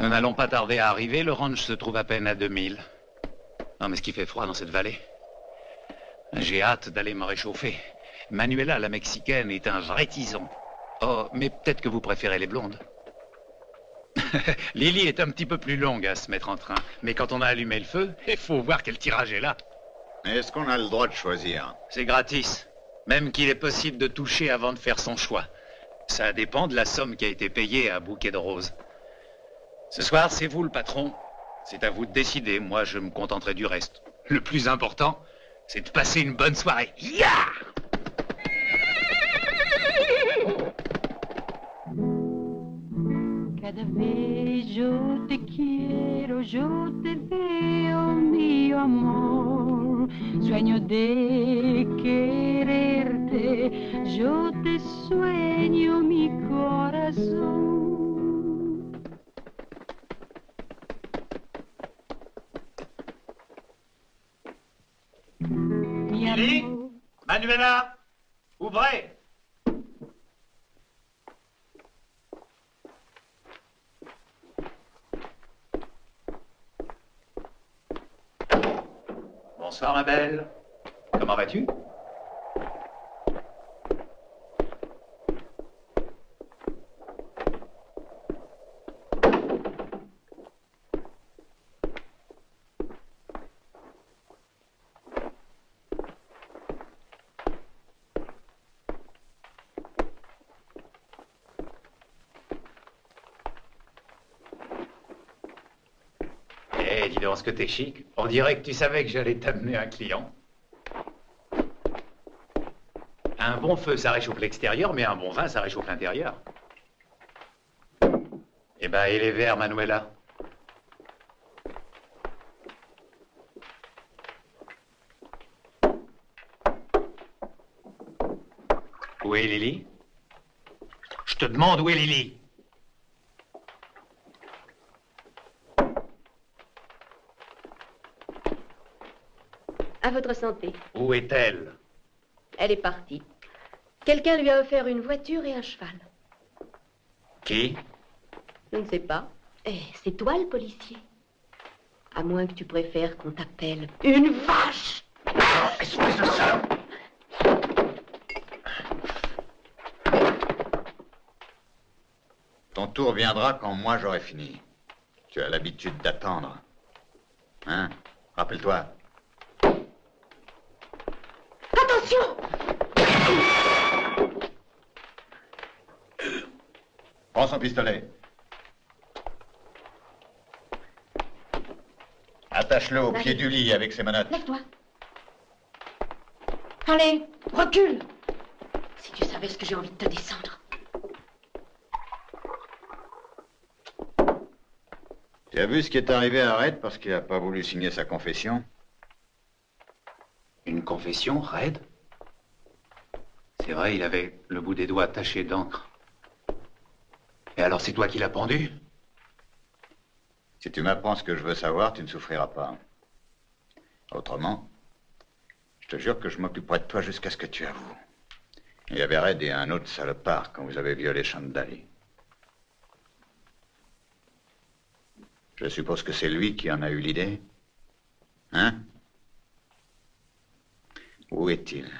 Nous n'allons pas tarder à arriver, le ranch se trouve à peine à 2000. Non, mais ce qui fait froid dans cette vallée. J'ai hâte d'aller me réchauffer. Manuela, la mexicaine, est un vrai tison. Oh, mais peut-être que vous préférez les blondes. Lily est un petit peu plus longue à se mettre en train. Mais quand on a allumé le feu, il faut voir quel tirage est là. Est-ce qu'on a le droit de choisir? C'est gratis. Même qu'il est possible de toucher avant de faire son choix. Ça dépend de la somme qui a été payée à Bouquet de Roses. Ce soir, c'est vous le patron. C'est à vous de décider. Moi, je me contenterai du reste. Le plus important, c'est de passer une bonne soirée. Ya! Cada vez yo te quiero, yo te veo, mi amor. Sueño de quererte, yo te sueño, mi corazón. Lily, Manuela, ouvrez. Bonsoir, ma belle. Comment vas-tu? Eh, dis donc ce que t'es chic. On dirait que tu savais que j'allais t'amener un client. Un bon feu, ça réchauffe l'extérieur, mais un bon vin, ça réchauffe l'intérieur. Eh ben, et les verres, Manuela? Où est Lily? Je te demande où est Lily? À votre santé. Où est-elle? Elle est partie. Quelqu'un lui a offert une voiture et un cheval. Qui? Je ne sais pas. Eh, c'est toi le policier. À moins que tu préfères qu'on t'appelle une vache. Espèce de salope! Ton tour viendra quand moi j'aurai fini. Tu as l'habitude d'attendre. Hein? Rappelle-toi. Attention! Prends son pistolet. Attache-le au pied du lit avec ses menottes. Lève-toi. Allez, recule. Si tu savais ce que j'ai envie de te descendre. Tu as vu ce qui est arrivé à Red parce qu'il n'a pas voulu signer sa confession? Une confession, Red? C'est vrai, il avait le bout des doigts taché d'encre. Et alors c'est toi qui l'as pendu? Si tu m'apprends ce que je veux savoir, tu ne souffriras pas. Autrement, je te jure que je m'occuperai de toi jusqu'à ce que tu avoues. Il y avait Red et un autre salopard quand vous avez violé Chandali. Je suppose que c'est lui qui en a eu l'idée. Hein? Où est-il?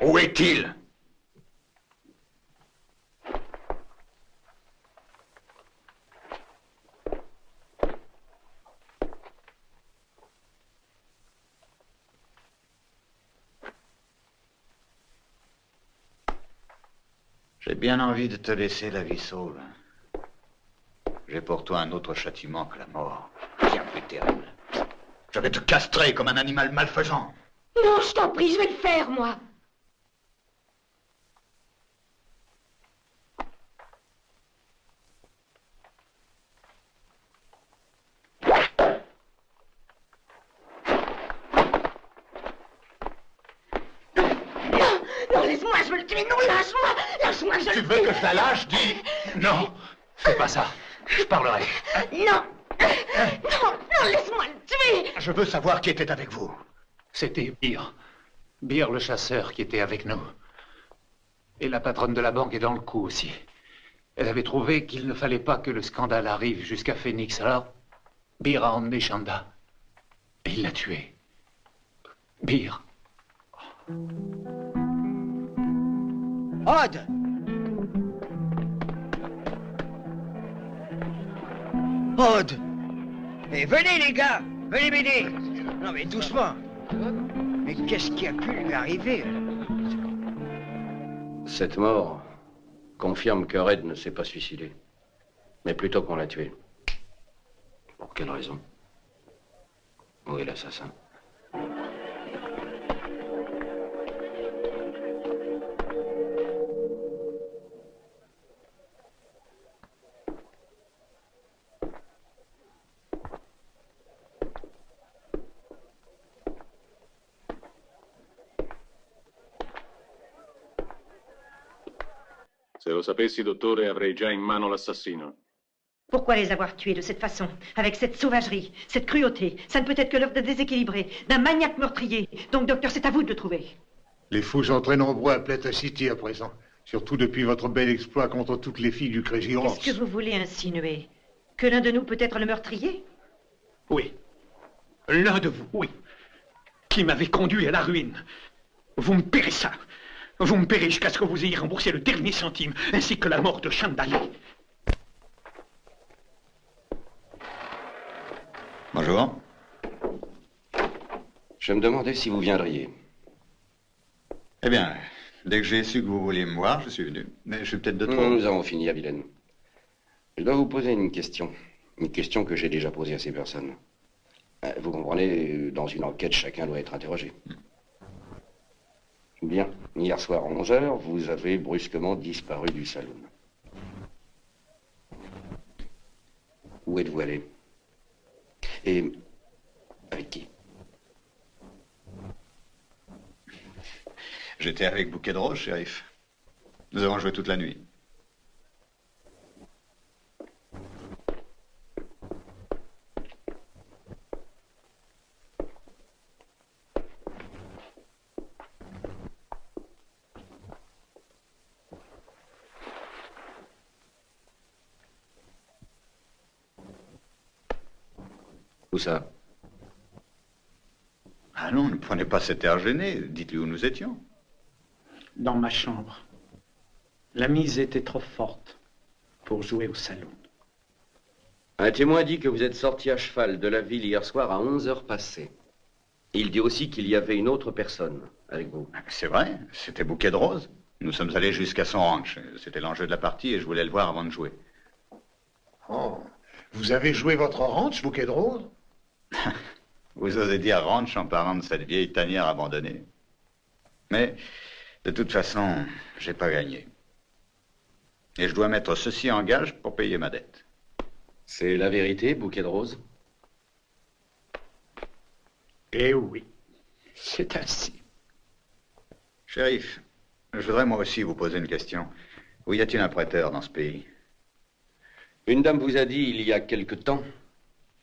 Où est-il? J'ai bien envie de te laisser la vie sauve. J'ai pour toi un autre châtiment que la mort, bien plus terrible. Je vais te castrer comme un animal malfaisant. Non, je t'en prie, je vais le faire, moi. Non, laisse-moi, je veux le tuer. Non, lâche-moi. Lâche-moi, je le tue. Tu veux que je la lâche, dis? Non, fais pas ça. Je parlerai. Non. Non, laisse-moi le tuer. Je veux savoir qui était avec vous. C'était Beer. Beer, le chasseur, qui était avec nous. Et la patronne de la banque est dans le coup aussi. Elle avait trouvé qu'il ne fallait pas que le scandale arrive jusqu'à Phoenix. Alors, Beer a emmené Chanda. Et il l'a tué. Beer. Odd! Odd! Et venez les gars! Venez m'aider! Non, mais doucement. Mais qu'est-ce qui a pu lui arriver? Cette mort confirme que Red ne s'est pas suicidé, mais plutôt qu'on l'a tué. Pour quelle raison? Où est l'assassin? Se lo sapessi, dottore, avrei già in mano l'assassino. Pourquoi les avoir tués de cette façon, avec cette sauvagerie, cette cruauté? Ça ne peut être que l'œuvre de déséquilibré, d'un maniaque meurtrier. Donc, docteur, c'est à vous de le trouver. Les fous sont très nombreux à Plata City à présent. Surtout depuis votre bel exploit contre toutes les filles du Crazy Horse. Qu'est-ce que vous voulez insinuer? Que l'un de nous peut être le meurtrier? Oui. L'un de vous, oui. Qui m'avait conduit à la ruine. Vous me paierez ça. Vous me paierez jusqu'à ce que vous ayez remboursé le dernier centime, ainsi que la mort de Chandali. Bonjour. Je me demandais si vous viendriez. Eh bien, dès que j'ai su que vous vouliez me voir, je suis venu. Mais je suis peut-être de trop. Nous avons fini à Vilaine. Je dois vous poser une question. Une question que j'ai déjà posée à ces personnes. Vous comprenez, dans une enquête, chacun doit être interrogé. Bien. Hier soir à 11h, vous avez brusquement disparu du salon. Où êtes-vous allé? Et avec qui? J'étais avec Bouquet de Rose, shérif. Nous avons joué toute la nuit. Où ça? Ah non, ne prenez pas cet air gêné. Dites-lui où nous étions. Dans ma chambre. La mise était trop forte pour jouer au salon. Un témoin dit que vous êtes sorti à cheval de la ville hier soir à 11h passées. Il dit aussi qu'il y avait une autre personne avec vous. C'est vrai, c'était Bouquet de Rose. Nous sommes allés jusqu'à son ranch. C'était l'enjeu de la partie et je voulais le voir avant de jouer. Oh, vous avez joué votre ranch, Bouquet de Rose? Vous osez dire ranch en parlant de cette vieille tanière abandonnée. Mais, de toute façon, j'ai pas gagné. Et je dois mettre ceci en gage pour payer ma dette. C'est la vérité, Bouquet de Rose? Eh oui, c'est ainsi. Shérif, je voudrais moi aussi vous poser une question. Où y a-t-il un prêteur dans ce pays? Une dame vous a dit il y a quelque temps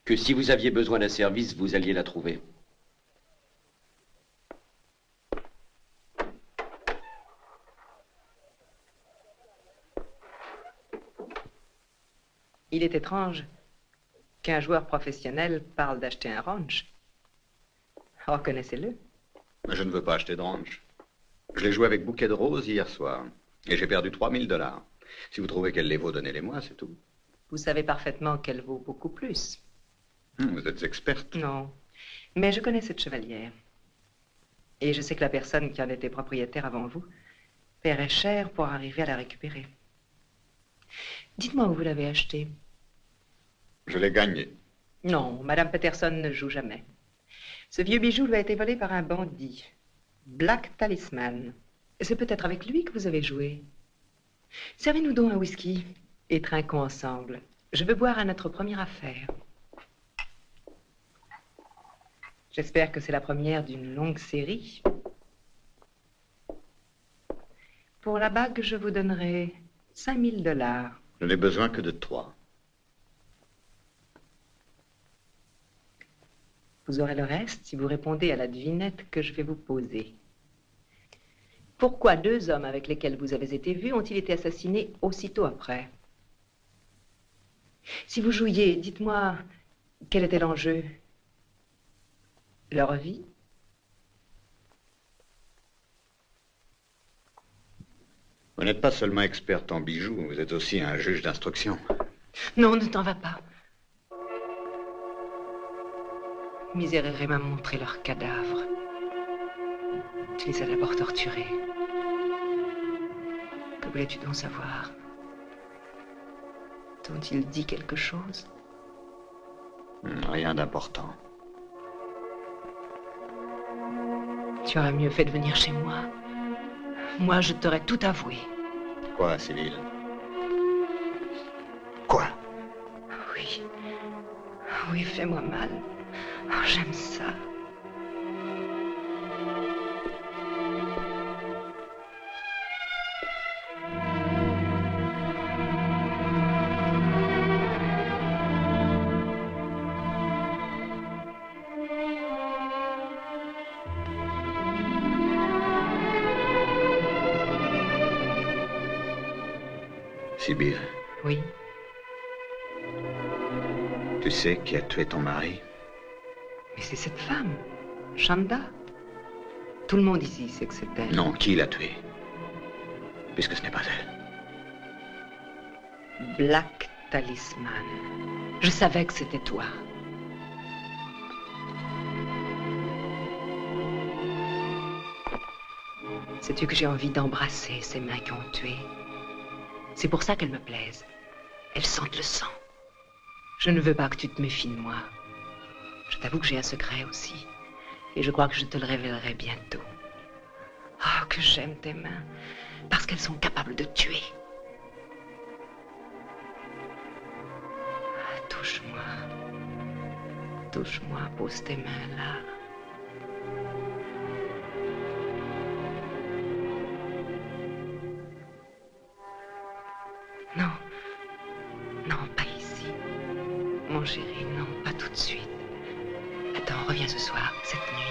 que si vous aviez besoin d'un service, vous alliez la trouver. Il est étrange qu'un joueur professionnel parle d'acheter un ranch. Reconnaissez-le. Mais je ne veux pas acheter de ranch. Je l'ai joué avec Bouquet de Rose hier soir. Et j'ai perdu 3000 $. Si vous trouvez qu'elle les vaut, donnez-les-moi, c'est tout. Vous savez parfaitement qu'elle vaut beaucoup plus. Vous êtes experte. Non, mais je connais cette chevalière. Et je sais que la personne qui en était propriétaire avant vous paierait cher pour arriver à la récupérer. Dites-moi où vous l'avez achetée. Je l'ai gagné. Non, Madame Peterson ne joue jamais. Ce vieux bijou lui a été volé par un bandit. Black Talisman. C'est peut-être avec lui que vous avez joué. Servez-nous donc un whisky et trinquons ensemble. Je veux boire à notre première affaire. J'espère que c'est la première d'une longue série. Pour la bague, je vous donnerai 5000 $. Je n'ai besoin que de 3. Vous aurez le reste si vous répondez à la devinette que je vais vous poser. Pourquoi 2 hommes avec lesquels vous avez été vus ont-ils été assassinés aussitôt après? Si vous jouiez, dites-moi, quel était l'enjeu? Leur vie? Vous n'êtes pas seulement experte en bijoux, vous êtes aussi un juge d'instruction. Non, ne t'en va pas. Miserere m'a montré leurs cadavres. Tu les as d'abord torturés. Que voulais-tu donc savoir? T'ont-ils dit quelque chose? Rien d'important. Tu aurais mieux fait de venir chez moi. Moi, je t'aurais tout avoué. Quoi, Sibylle? Oui. Oui, fais-moi mal. Oh, j'aime ça. Sibylle. Oui. Tu sais qui a tué ton mari? Mais c'est cette femme, Chanda. Tout le monde ici sait que c'est elle. Non, qui l'a tué? Puisque ce n'est pas elle. Black Talisman. Je savais que c'était toi. Sais-tu que j'ai envie d'embrasser ces mains qui ont tué? C'est pour ça qu'elles me plaisent. Elles sentent le sang. Je ne veux pas que tu te méfies de moi. Je t'avoue que j'ai un secret aussi. Et je crois que je te le révélerai bientôt. Oh, que j'aime tes mains. Parce qu'elles sont capables de tuer. Touche-moi. Touche-moi, pose tes mains là. Non. Non, pas ici. Mon chéri, non, pas tout de suite. Attends, reviens ce soir, cette nuit.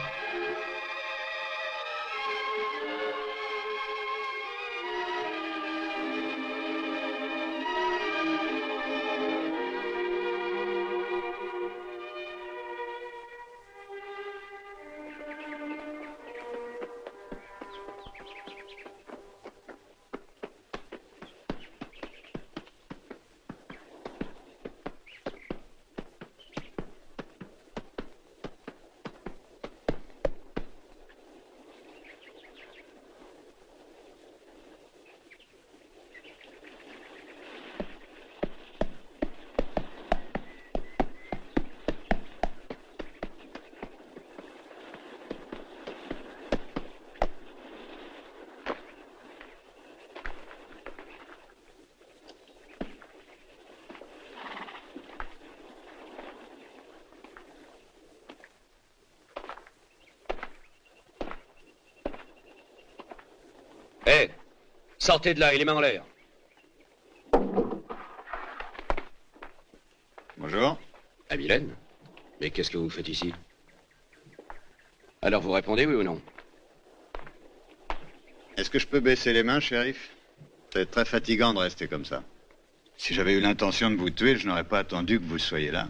Hé, sortez de là et les mains en l'air. Bonjour. Ah, Mylène? Mais qu'est-ce que vous faites ici? Alors vous répondez oui ou non? Est-ce que je peux baisser les mains, shérif? C'est très fatigant de rester comme ça. Si j'avais eu l'intention de vous tuer, je n'aurais pas attendu que vous soyez là.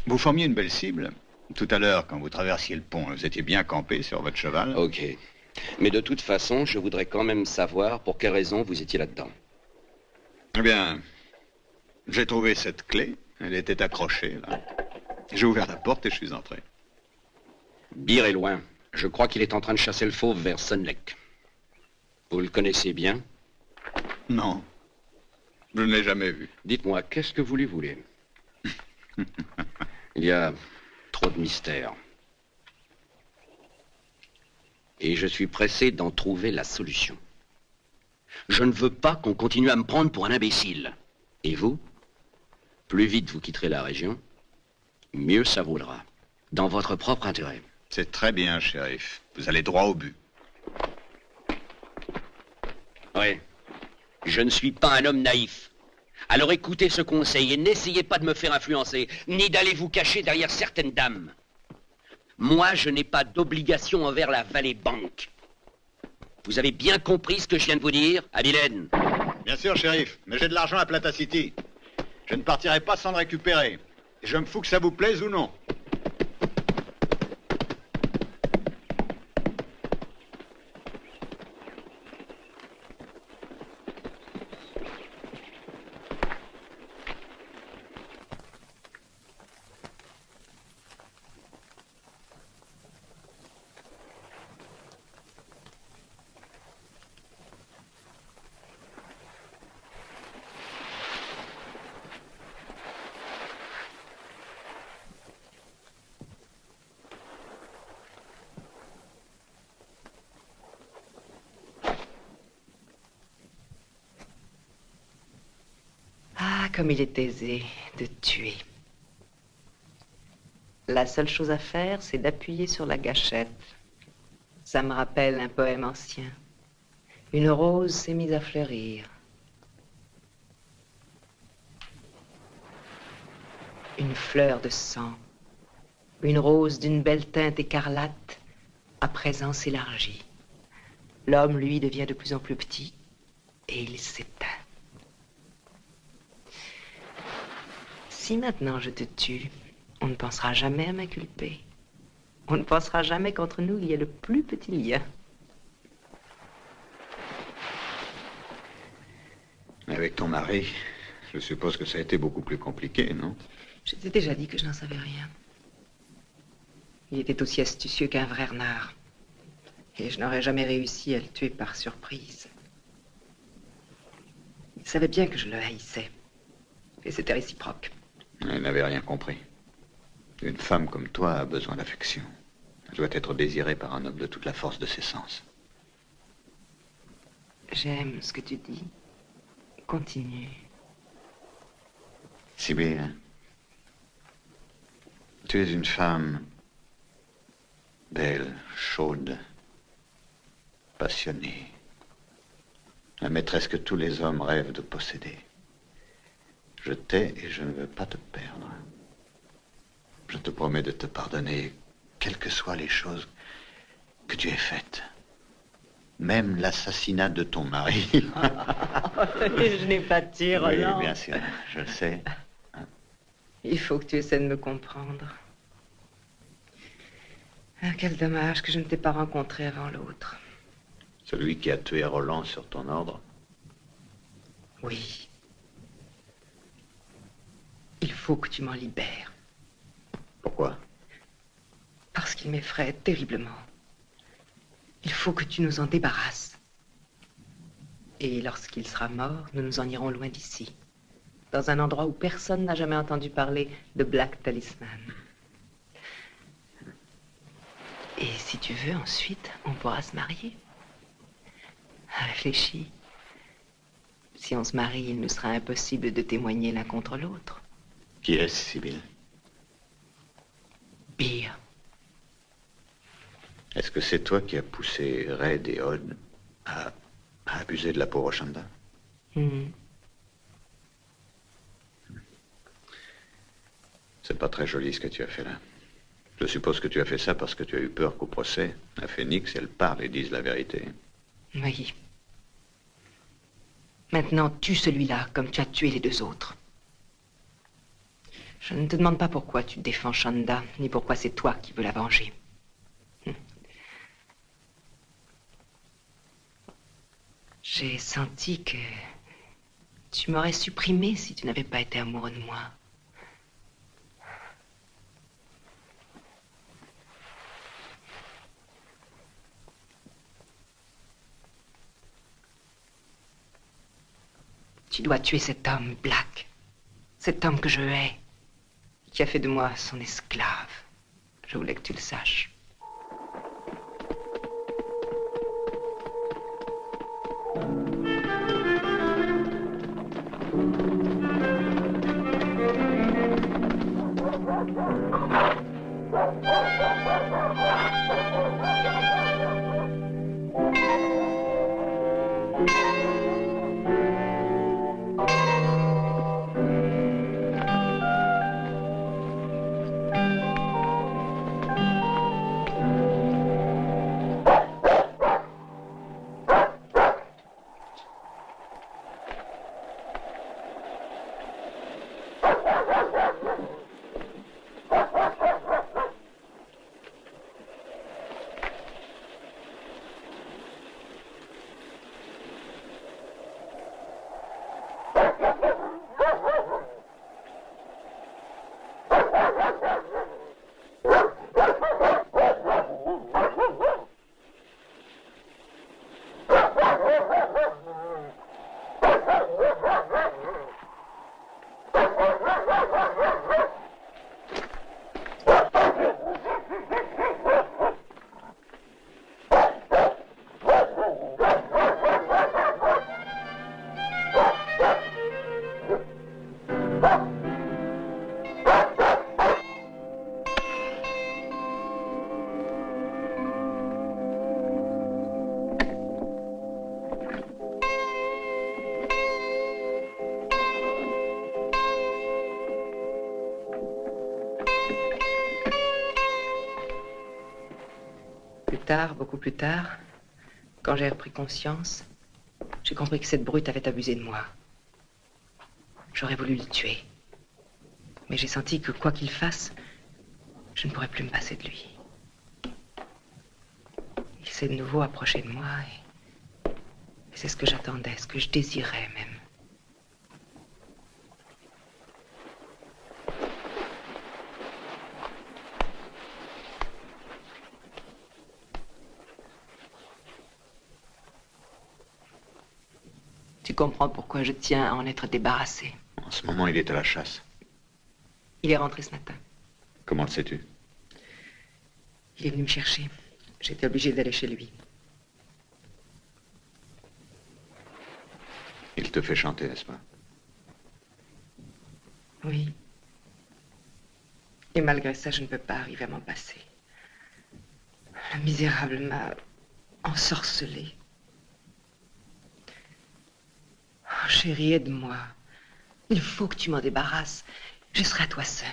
Vous formiez une belle cible. Tout à l'heure, quand vous traversiez le pont, vous étiez bien campé sur votre cheval. Ok. Mais de toute façon, je voudrais quand même savoir pour quelle raison vous étiez là-dedans. Eh bien, j'ai trouvé cette clé. Elle était accrochée, là. J'ai ouvert la porte et je suis entré. Beer est loin. Je crois qu'il est en train de chasser le fauve vers Sun Lake. Vous le connaissez bien? Non. Je ne l'ai jamais vu. Dites-moi, qu'est-ce que vous lui voulez? Il y a trop de mystères. Et je suis pressé d'en trouver la solution. Je ne veux pas qu'on continue à me prendre pour un imbécile. Et vous? Plus vite vous quitterez la région, mieux ça vaudra. Dans votre propre intérêt. C'est très bien, shérif. Vous allez droit au but. Oui. Je ne suis pas un homme naïf. Alors écoutez ce conseil et n'essayez pas de me faire influencer, ni d'aller vous cacher derrière certaines dames. Moi, je n'ai pas d'obligation envers la Valley Bank. Vous avez bien compris ce que je viens de vous dire, Abilène? Bien sûr, shérif, mais j'ai de l'argent à Plata City. Je ne partirai pas sans le récupérer. Et je me fous que ça vous plaise ou non. comme il est aisé de tuer. La seule chose à faire, c'est d'appuyer sur la gâchette. Ça me rappelle un poème ancien. Une rose s'est mise à fleurir. Une fleur de sang, une rose d'une belle teinte écarlate, à présent s'élargit. L'homme, lui, devient de plus en plus petit et il s'éteint. Si maintenant je te tue, on ne pensera jamais à m'inculper. On ne pensera jamais qu'entre nous, il y a le plus petit lien. Avec ton mari, je suppose que ça a été beaucoup plus compliqué, non? Je t'ai déjà dit que je n'en savais rien. Il était aussi astucieux qu'un vrai renard. Et je n'aurais jamais réussi à le tuer par surprise. Il savait bien que je le haïssais. Et c'était réciproque. Elle n'avait rien compris. Une femme comme toi a besoin d'affection. Elle doit être désirée par un homme de toute la force de ses sens. J'aime ce que tu dis. Continue. Sibylle, tu es une femme belle, chaude, passionnée. La maîtresse que tous les hommes rêvent de posséder. Je t'ai et je ne veux pas te perdre. Je te promets de te pardonner, quelles que soient les choses que tu aies faites. Même l'assassinat de ton mari. Je n'ai pas de tir, oui, non. bien sûr, je le sais. Il faut que tu essaies de me comprendre. Ah, quel dommage que je ne t'ai pas rencontré avant l'autre. Celui qui a tué Roland sur ton ordre? Oui. Il faut que tu m'en libères. Pourquoi? Parce qu'il m'effraie terriblement. Il faut que tu nous en débarrasses. Et lorsqu'il sera mort, nous nous en irons loin d'ici. Dans un endroit où personne n'a jamais entendu parler de Black Talisman. Et si tu veux, ensuite, on pourra se marier. Réfléchis. Si on se marie, il nous sera impossible de témoigner l'un contre l'autre. Qui est-ce, Sibylle? Beer. Est-ce que c'est toi qui as poussé Red et Odd à abuser de la pauvre Chanda? C'est pas très joli ce que tu as fait là. Je suppose que tu as fait ça parce que tu as eu peur qu'au procès, la Phénix, elle parle et dise la vérité. Oui. Maintenant, tue celui-là comme tu as tué les deux autres. Je ne te demande pas pourquoi tu défends Chanda, ni pourquoi c'est toi qui veux la venger. J'ai senti que tu m'aurais supprimé si tu n'avais pas été amoureux de moi. Tu dois tuer cet homme, Black. Cet homme que je hais, qui a fait de moi son esclave. Je voulais que tu le saches. tard, beaucoup plus tard, quand j'ai repris conscience, j'ai compris que cette brute avait abusé de moi. J'aurais voulu le tuer. Mais j'ai senti que quoi qu'il fasse, je ne pourrais plus me passer de lui. Il s'est de nouveau approché de moi et c'est ce que j'attendais, ce que je désirais même. Tu comprends pourquoi je tiens à en être débarrassé. En ce moment, il est à la chasse. Il est rentré ce matin. Comment le sais-tu? Il est venu me chercher. J'étais obligée d'aller chez lui. Il te fait chanter, n'est-ce pas? Oui. Et malgré ça, je ne peux pas arriver à m'en passer. Le misérable m'a ensorcelée. Oh, chérie, aide-moi. Il faut que tu m'en débarrasses. Je serai à toi seule.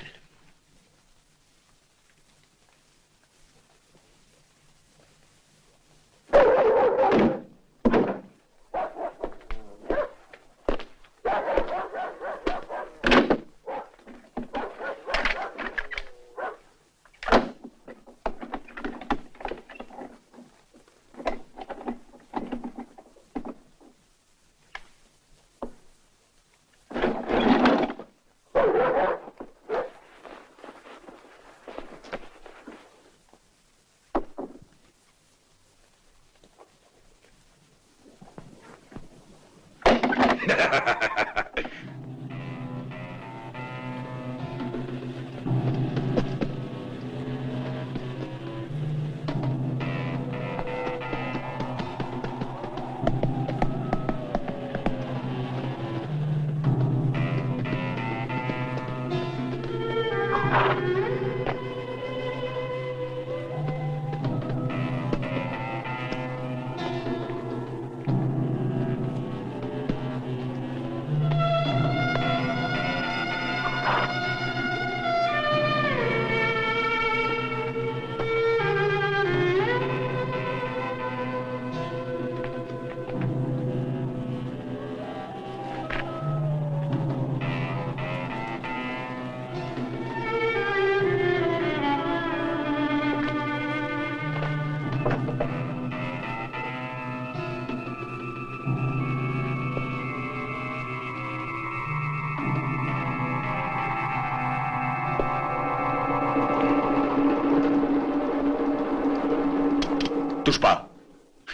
Touche pas.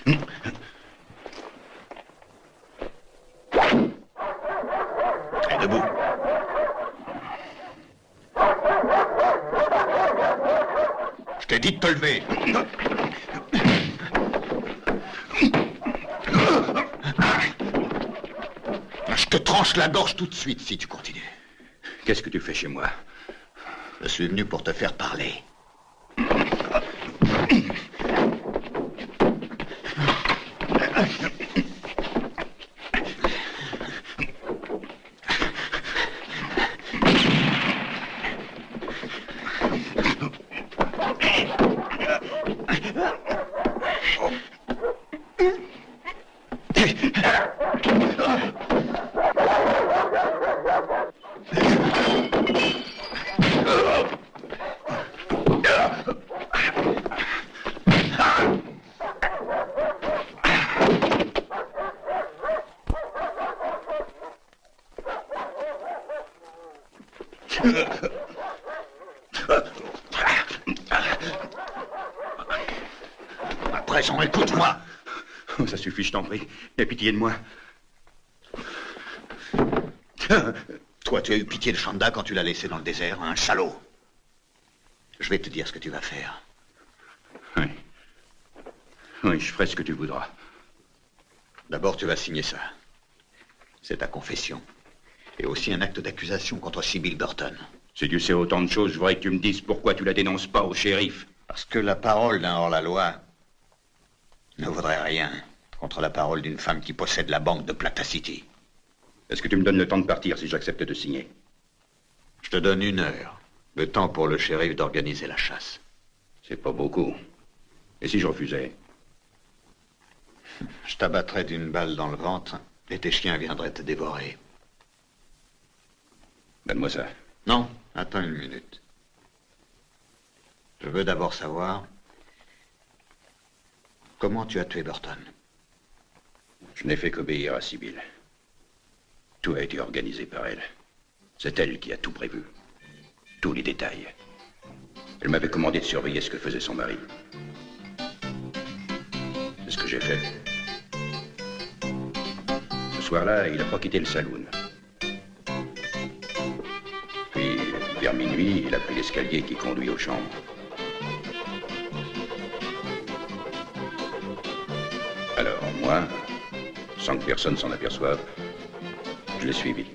Et debout. Je t'ai dit de te lever. Je te tranche la gorge tout de suite si tu continues. Qu'est-ce que tu fais chez moi? Je suis venu pour te faire parler. À présent, écoute-moi. Oh, ça suffit, je t'en prie. Aie pitié de moi. Toi, tu as eu pitié de Chanda quand tu l'as laissé dans le désert, un salaud. Je vais te dire ce que tu vas faire. Oui. Oui, je ferai ce que tu voudras. D'abord, tu vas signer ça. C'est ta confession. Et aussi un acte d'accusation contre Sybil Burton. Si tu sais autant de choses, je voudrais que tu me dises pourquoi tu la dénonces pas au shérif. Parce que la parole d'un hors-la-loi ne vaudrait rien contre la parole d'une femme qui possède la banque de Plata City. Est-ce que tu me donnes le temps de partir si j'accepte de signer? Je te donne 1 heure. Le temps pour le shérif d'organiser la chasse. C'est pas beaucoup. Et si je refusais? Je t'abattrais d'une balle dans le ventre et tes chiens viendraient te dévorer. Donne-moi ça. Non, attends une minute. Je veux d'abord savoir comment tu as tué Burton. Je n'ai fait qu'obéir à Sibylle. Tout a été organisé par elle. C'est elle qui a tout prévu. Tous les détails. Elle m'avait commandé de surveiller ce que faisait son mari. C'est ce que j'ai fait. Ce soir-là, il n'a pas quitté le saloon. Puis, vers minuit, il a pris l'escalier qui conduit aux chambres. Alors, moi, sans que personne s'en aperçoive, je l'ai suivi.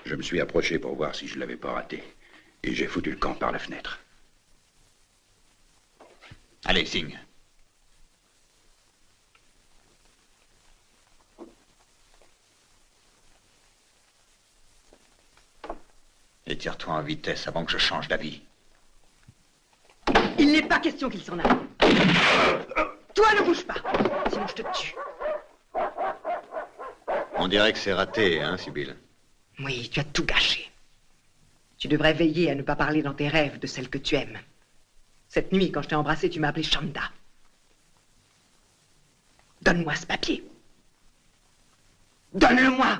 Je me suis approché pour voir si je l'avais pas raté. Et j'ai foutu le camp par la fenêtre. Allez, signe. Et tire-toi en vitesse avant que je change d'avis. Il n'est pas question qu'il s'en aille. Toi, ne bouge pas, sinon je te tue. On dirait que c'est raté, hein, Sibylle? Oui, tu as tout gâché. Tu devrais veiller à ne pas parler dans tes rêves de celle que tu aimes. Cette nuit, quand je t'ai embrassé, tu m'as appelé Chanda. Donne-moi ce papier. Donne-le-moi.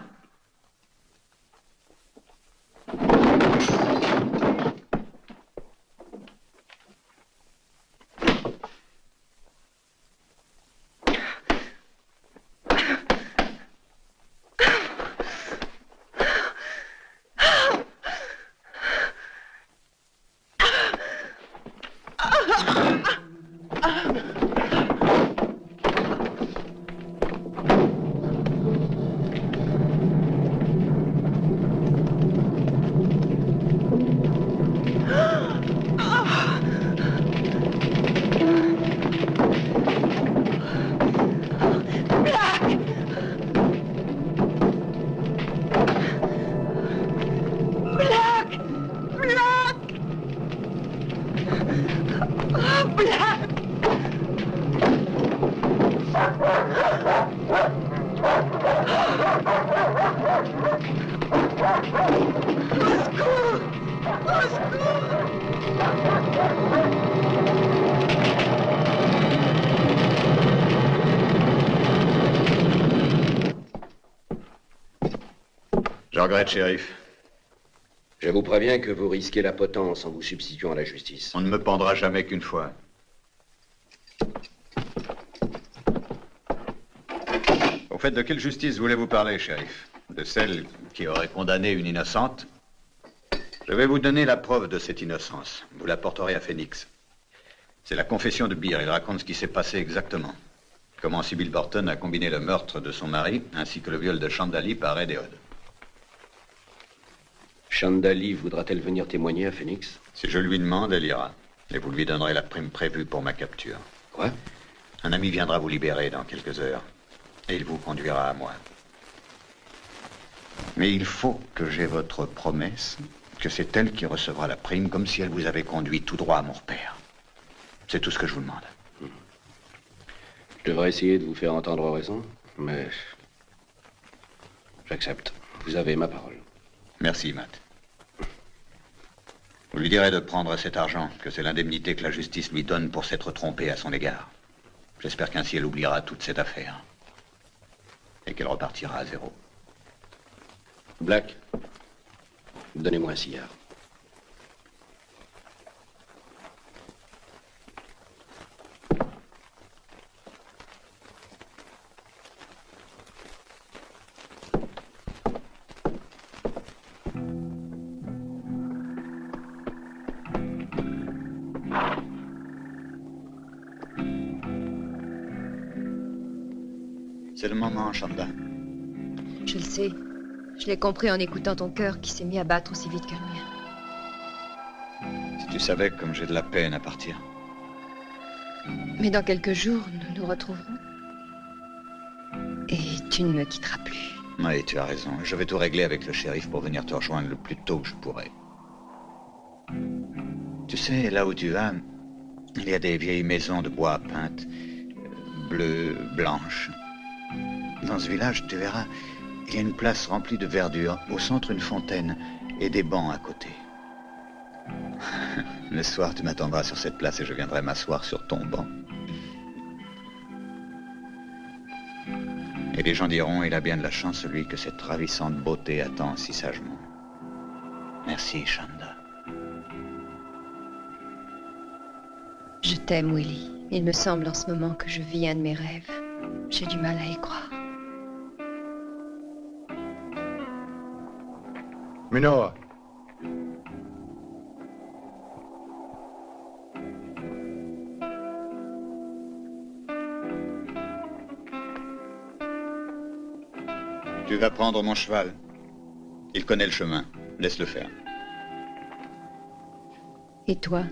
Je regrette, shérif. Je vous préviens que vous risquez la potence en vous substituant à la justice. On ne me pendra jamais qu'une fois. Au fait, de quelle justice voulez-vous parler, shérif? De celle qui aurait condamné une innocente? Je vais vous donner la preuve de cette innocence. Vous la porterez à Phoenix. C'est la confession de Beer. Il raconte ce qui s'est passé exactement. Comment Sybil Burton a combiné le meurtre de son mari ainsi que le viol de Chandali par Ed et Odd. Chandali voudra-t-elle venir témoigner à Phoenix? Si je lui demande, elle ira. Et vous lui donnerez la prime prévue pour ma capture. Quoi? Un ami viendra vous libérer dans quelques heures. Et il vous conduira à moi. Mais il faut que j'aie votre promesse que c'est elle qui recevra la prime comme si elle vous avait conduit tout droit à mon repère. C'est tout ce que je vous demande. Je devrais essayer de vous faire entendre raison, mais j'accepte. Vous avez ma parole. Merci, Matt. Vous lui direz de prendre cet argent, que c'est l'indemnité que la justice lui donne pour s'être trompée à son égard. J'espère qu'ainsi elle oubliera toute cette affaire. Et qu'elle repartira à zéro. Black, donnez-moi un cigare. C'est le moment, Chanda. Je le sais. Je l'ai compris en écoutant ton cœur qui s'est mis à battre aussi vite que le mien. Si tu savais comme j'ai de la peine à partir. Mais dans quelques jours, nous nous retrouverons. Et tu ne me quitteras plus. Oui, tu as raison. Je vais tout régler avec le shérif pour venir te rejoindre le plus tôt que je pourrai. Tu sais, là où tu vas, il y a des vieilles maisons de bois peintes, bleues, blanches. Dans ce village, tu verras, il y a une place remplie de verdure, au centre une fontaine et des bancs à côté. Le soir, tu m'attendras sur cette place et je viendrai m'asseoir sur ton banc. Et les gens diront, il a bien de la chance, celui que cette ravissante beauté attend si sagement. Merci, Chanda. Je t'aime, Willie. Il me semble en ce moment que je vis un de mes rêves. J'ai du mal à y croire. Minoa. Tu vas prendre mon cheval. Il connaît le chemin. Laisse-le faire. Et toi?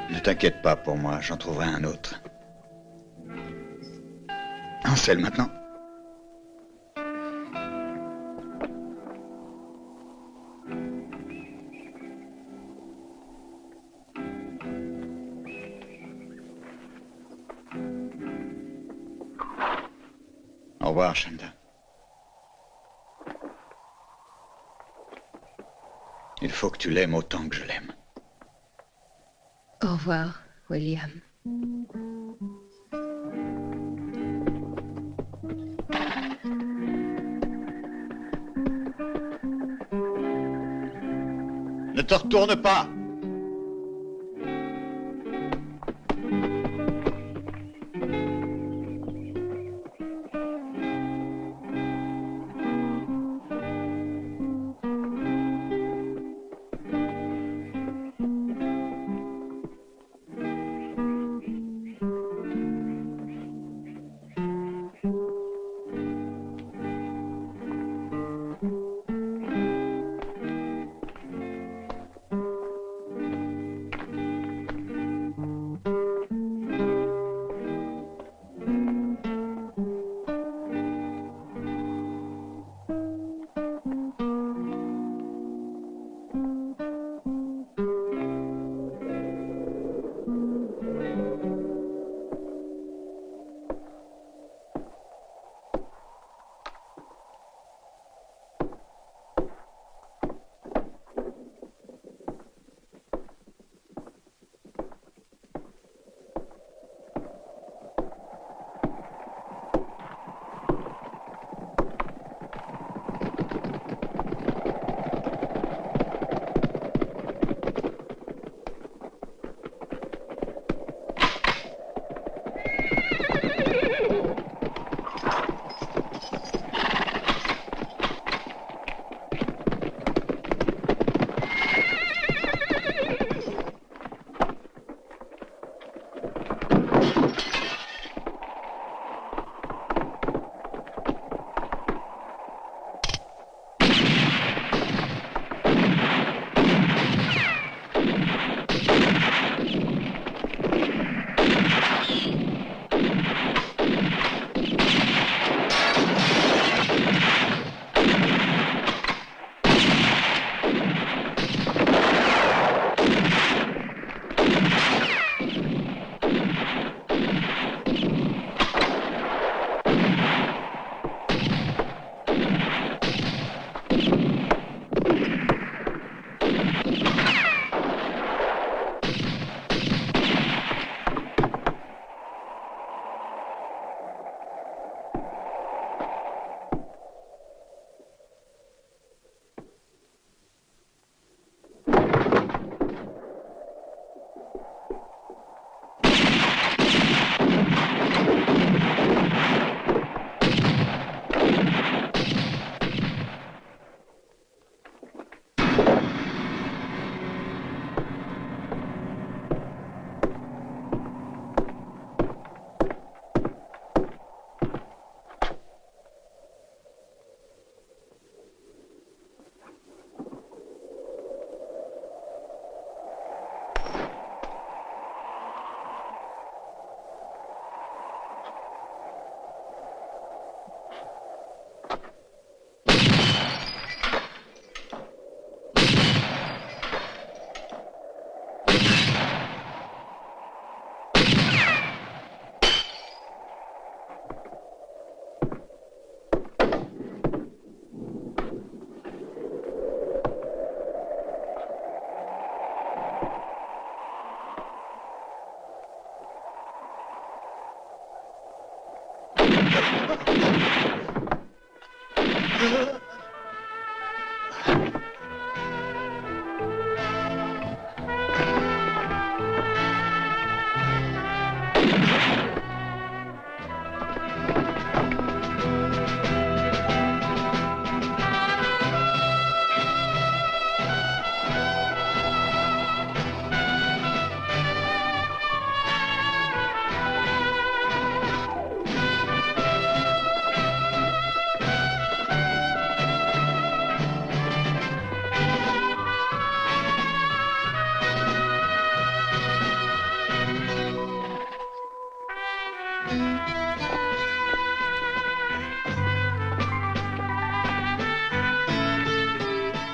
Ne t'inquiète pas pour moi, j'en trouverai un autre. En selle maintenant. Au revoir, Chanda. Il faut que tu l'aimes autant que je l'aime. Au revoir, William. Ne te retourne pas!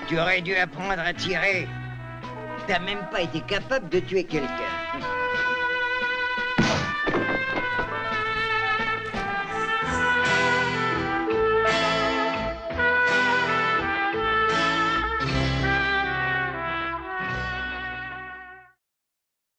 Tu aurais dû apprendre à tirer. T'as même pas été capable de tuer quelqu'un.